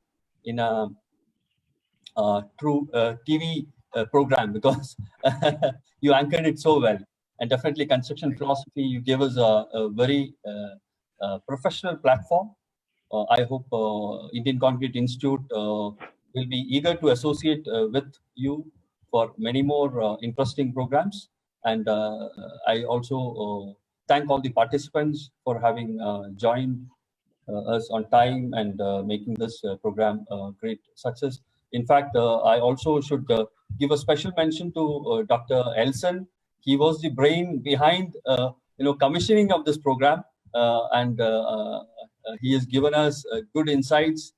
in a true TV program because you anchored it so well. And definitely construction philosophy, you gave us a very professional platform. I hope Indian Concrete Institute will be eager to associate with you for many more interesting programs. And I also thank all the participants for having joined us on time and making this program a great success. In fact, I also should give a special mention to Dr. Elson. He was the brain behind commissioning of this program, and he has given us good insights,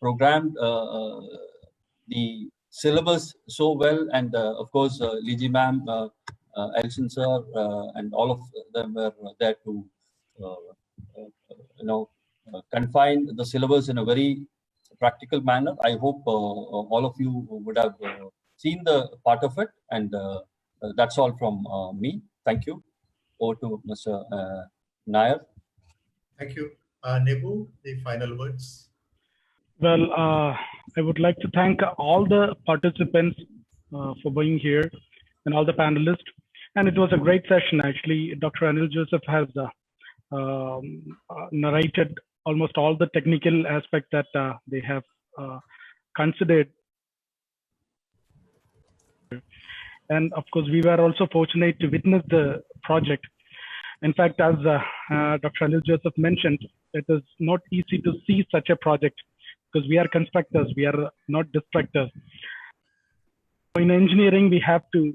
programmed the syllabus so well, and of course, Liji ma'am, Elson sir, and all of them were there to confine the syllabus in a very practical manner. I hope all of you would have seen the part of it, and that's all from me. Thank you. Over to Mr. Nair. Thank you. Nebu, the final words. Well, I would like to thank all the participants for being here and all the panelists. And it was a great session, actually. Dr. Anil Joseph has narrated almost all the technical aspects that they have considered. And of course, we were also fortunate to witness the project. In fact, as Dr. Anil Joseph mentioned, it is not easy to see such a project because we are constructors, we are not destructors. In engineering, we have to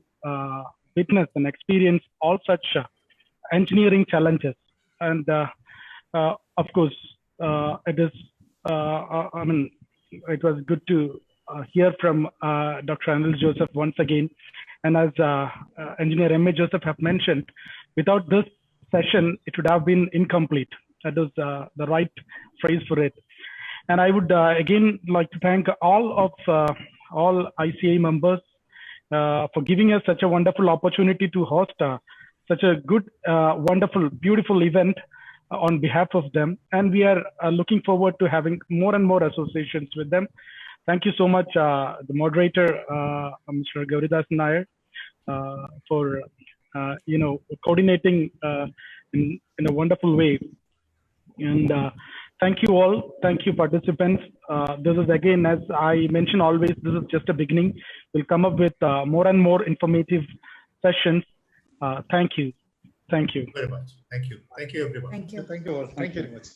witness and experience all such engineering challenges. And of course, it is, I mean, it was good to hear from Dr. Anil Joseph once again. And as Engineer M.A. Joseph have mentioned, without this session, it would have been incomplete. That is the right phrase for it. And I would again like to thank all ICAI members for giving us such a wonderful opportunity to host such a good, wonderful, beautiful event on behalf of them. And we are looking forward to having more and more associations with them. Thank you so much, the moderator, Mr. Gauridas Nair, for coordinating in a wonderful way. And thank you all. Thank you, participants. This is again, as I mention always, this is just a beginning. We'll come up with more and more informative sessions. Thank you. Thank you Very much. Thank you. Thank you, everyone. Thank you. Thank you all. Thank you very much.